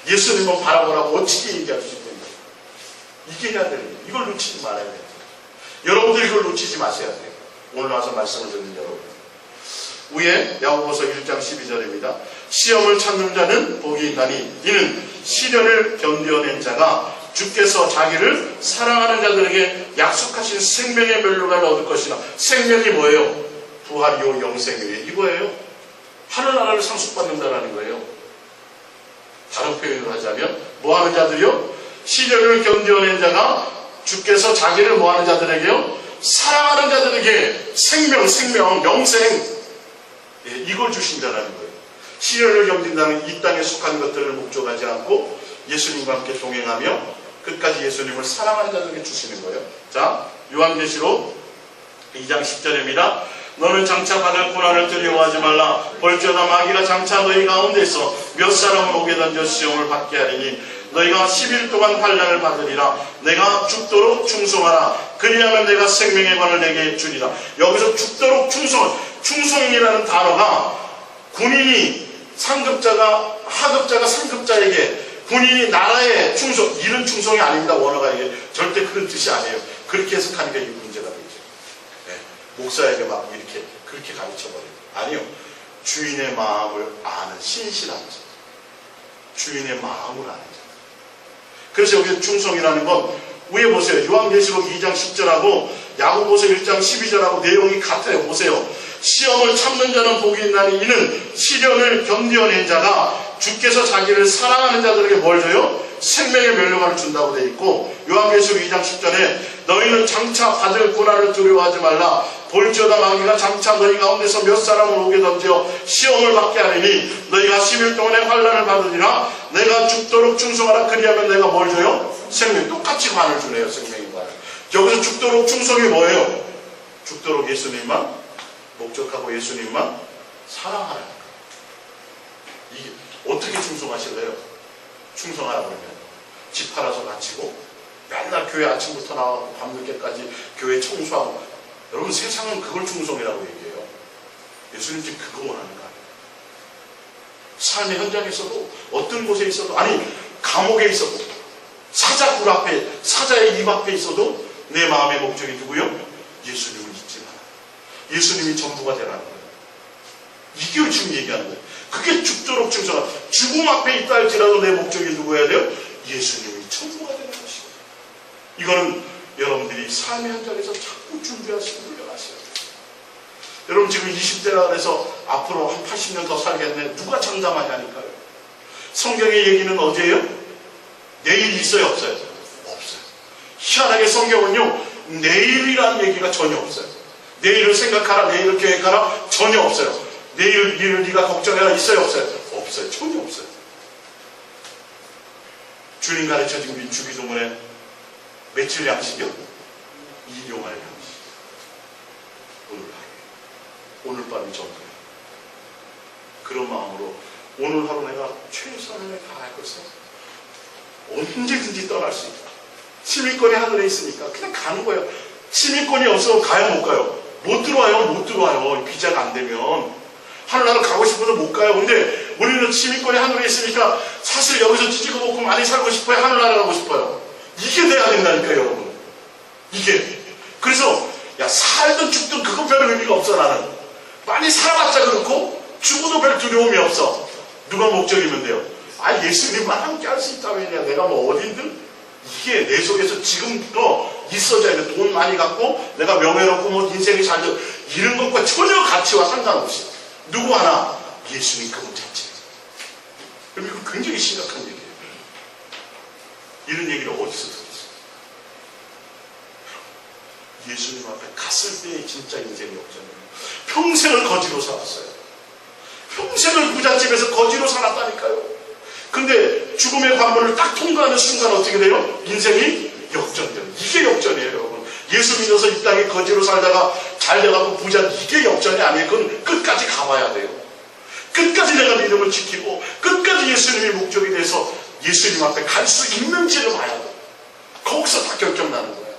예수님을 바라보라고 어찌 얘기할 수 있겠냐? 이게 해야 되는 거예요. 이걸 놓치지 말아야 돼요. 여러분들 이걸 놓치지 마셔야 돼요. 오늘 와서 말씀을 듣는 여러분. 위에 야고보서 1장 12절입니다. 시험을 참는 자는 복이 있나니 이는 시련을 견뎌낸 자가 주께서 자기를 사랑하는 자들에게 약속하신 생명의 멸류관을 얻을 것이나 생명이 뭐예요? 부활이요 영생이에요. 이거예요. 하늘나라를 상속받는다라는 거예요. 다른 표현을 하자면 뭐하는 자들이요? 시련을 견뎌낸 자가 주께서 자기를 뭐하는 자들에게요? 사랑하는 자들에게 생명, 영생 이걸 주신다는 거예요. 시련을 견딘다는 이 땅에 속한 것들을 목적하지 않고 예수님과 함께 동행하며 끝까지 예수님을 사랑하는 자들에게 주시는 거예요. 자, 요한계시록 2장 10절입니다. 너는 장차 받을 고난을 두려워하지 말라. 볼지어다 마귀가 장차 너희 가운데서 몇 사람을 오게 던져 시험을 받게 하리니 너희가 10일 동안 환난을 받으리라. 내가 죽도록 충성하라. 그리하면 내가 생명의 관을 내게 주리라. 여기서 죽도록 충성이라는 단어가 군인이 상급자가 하급자가 상급자에게 군인이 나라에 충성, 이런 충성이 아닙니다. 원어가 이게 절대 그런 뜻이 아니에요. 그렇게 해석하니까 이 문제가 되죠. 네. 목사에게 막 이렇게 그렇게 가르쳐버려요. 아니요. 주인의 마음을 아는 신실한 자. 주인의 마음을 아는 자. 그래서 여기 충성이라는 건 위에 보세요. 요한계시록 2장 10절하고 야고보서 1장 12절하고 내용이 같아요. 보세요. 시험을 참는 자는 복이 있나니 이는 시련을 견뎌낸 자가 주께서 자기를 사랑하는 자들에게 뭘 줘요? 생명의 면류관을 준다고 되어 있고, 요한계시록 2장 10절에 너희는 장차 받을 고난을 두려워하지 말라. 볼지어다 마귀가 장차 너희 가운데서 몇 사람을 오게 던져 시험을 받게 하리니 너희가 10일 동안의 환난을 받으리라. 내가 죽도록 충성하라. 그리하면 내가 뭘 줘요? 생명. 똑같이 관을 주네요. 생명의 관을. 여기서 죽도록 충성이 뭐예요? 죽도록 예수님만 목적하고 예수님만 사랑하라. 이게 어떻게 충성하실래요? 충성하라 그러면 집 팔아서 바치고 맨날 교회 아침부터 나와서 밤늦게까지 교회 청소하고. 여러분, 세상은 그걸 충성이라고 얘기해요. 예수님 지금 그거 원하는 거 아니에요. 삶의 현장에서도 어떤 곳에 있어도, 아니 감옥에 있어도, 사자 굴 앞에, 사자의 입 앞에 있어도 내 마음의 목적이 누구요? 예수님을 잊지 마라. 예수님이 전부가 되라는 거예요. 이게 지금 얘기하는 거예요. 그게 죽도록 충성하라. 죽음 앞에 있다 할지라도 내 목적이 누구여야 돼요? 예수님이 전부가 되는 것이고. 이거는 여러분들이 삶의 현장에서 자꾸 준비하시고 훈련하셔야 돼요. 여러분 지금 20대라 그래서 앞으로 한 80년 더 살겠네. 누가 장담하냐니까요. 성경의 얘기는 어제예요? 내일 있어요? 없어요? 없어요. 희한하게 성경은요, 내일이라는 얘기가 전혀 없어요. 내일을 생각하라, 내일을 계획하라, 전혀 없어요. 내일 일을 네가 걱정해라, 있어요? 없어요? 없어요. 전혀 없어요. 주님 가르쳐준 주기도문에 며칠 양식이요? 일용할 양식. 오늘 하루. 오늘 밤이 전부예요. 그런 마음으로 오늘 하루 내가 최선을 다할 것을 언제든지 떠날 수 있다. 시민권이 하늘에 있으니까 그냥 가는 거예요. 시민권이 없어서 가요, 못 가요? 못 들어와요, 못 들어와요. 비자가 안 되면. 하늘나라 가고 싶어서 못 가요. 근데 우리는 시민권이 하늘에 있으니까 사실 여기서 찌찌고 먹고 많이 살고 싶어요. 하늘나라 가고 싶어요. 이게 돼야 된다니까요, 여러분. 이게. 그래서 야, 살든 죽든 그건 별 의미가 없어. 나는 많이 살아봤자 그렇고 죽어도 별 두려움이 없어. 누가 목적이면 돼요? 아, 예수님만 함께 할 수 있다면야 내가 뭐 어디든. 이게 내 속에서 지금부터 있어져야 돼. 돈 많이 갖고 내가 명예롭고 뭐 인생이 잘 돼, 이런 것과 전혀 가치와 상관없이 누구 하나 예수님 그분 자체. 그럼 이거 굉장히 심각한 얘기예요. 이런 얘기를 어디서 들었어요? 예수님 앞에 갔을 때의 진짜 인생이 없잖아요. 평생을 거지로 살았어요. 평생을 부잣집에서 거지로 살았다니까요. 근데 죽음의 관문을 딱 통과하는 순간 어떻게 돼요? 인생이 역전돼요. 이게 역전이에요, 여러분. 예수 믿어서 이 땅에 거지로 살다가 잘 돼갖고 부자, 이게 역전이 아니에요. 그건 끝까지 가봐야 돼요. 끝까지 내가 믿음을 지키고 끝까지 예수님이 목적이 돼서 예수님 앞에 갈 수 있는지를 봐야 돼요. 거기서 다 결정나는 거예요.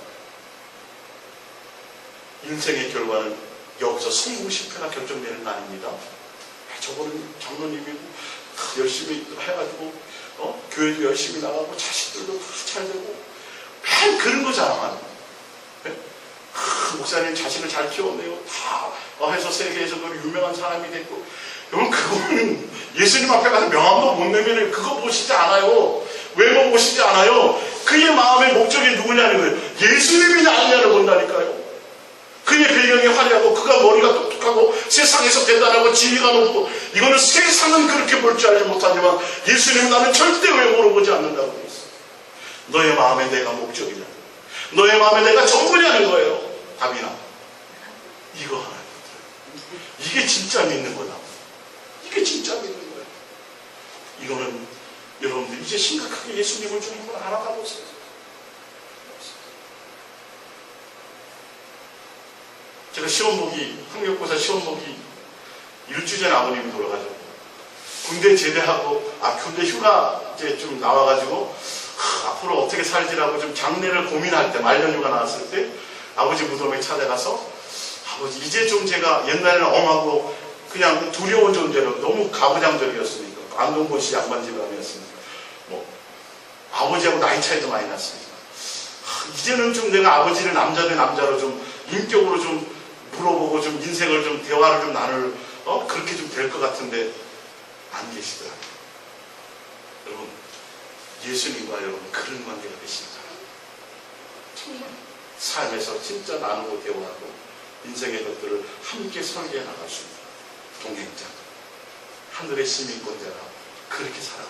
인생의 결과는 여기서 성공 실패가 결정되는 거 아닙니다. 저거는 장로님이고 열심히 해가지고 교회도 열심히 나가고 자식들도 잘 되고 맨 그런 거 자랑하는 거예요. 네? 목사님 자식을 잘 키웠네요. 다 해서 세계에서 유명한 사람이 됐고. 여러분, 그거는 예수님 앞에 가서 명함도 못 내면 그거 보시지 않아요. 외모 보시지 않아요. 그의 마음의 목적이 누구냐는 거예요. 예수님이냐 아니냐를 본다니까요. 그의 배경이 화려하고 그가 머리가 똑똑하고 세상에서 대단하고 지위가 높고, 이거는 세상은 그렇게 볼 줄 알지 못하지만 예수님은 나는 절대 외모로 보지 않는다고 되어 있어요. 너의 마음에 내가 목적이냐, 너의 마음에 내가 전부냐는 거예요. 답이나 이거 하나. 이게 진짜 믿는 거다. 이게 진짜 믿는 거예요. 이제 심각하게 예수님을 좀 한번 알아가 보세요. 제가 학력고사 시험 보기 일주일 전에 아버님이 돌아가셨고, 군대 제대하고, 군대 휴가 이제 좀 나와가지고, 앞으로 어떻게 살지라고 좀 장래를 고민할 때, 말년휴가 나왔을 때, 아버지 무덤에 찾아가서, 아버지, 이제 좀 제가 옛날에는 엄하고, 그냥 두려운 존재로 너무 가부장적이었으니까, 안동고 씨 양반 집안이었으니까, 아버지하고 나이 차이도 많이 났으니까, 이제는 좀 내가 아버지를 남자 대 남자로 좀 인격으로 좀 물어보고 좀 인생을 좀 대화를 좀 나눌, 그렇게 좀 될 것 같은데, 안 계시더라고요. 여러분, 예수님과 여러분 그런 관계가 되십니다. 정말 삶에서 진짜 나누고 대화하고 인생의 것들을 함께 설계해 나갈 수 있는 동행자, 하늘의 시민권자가 그렇게 살아요.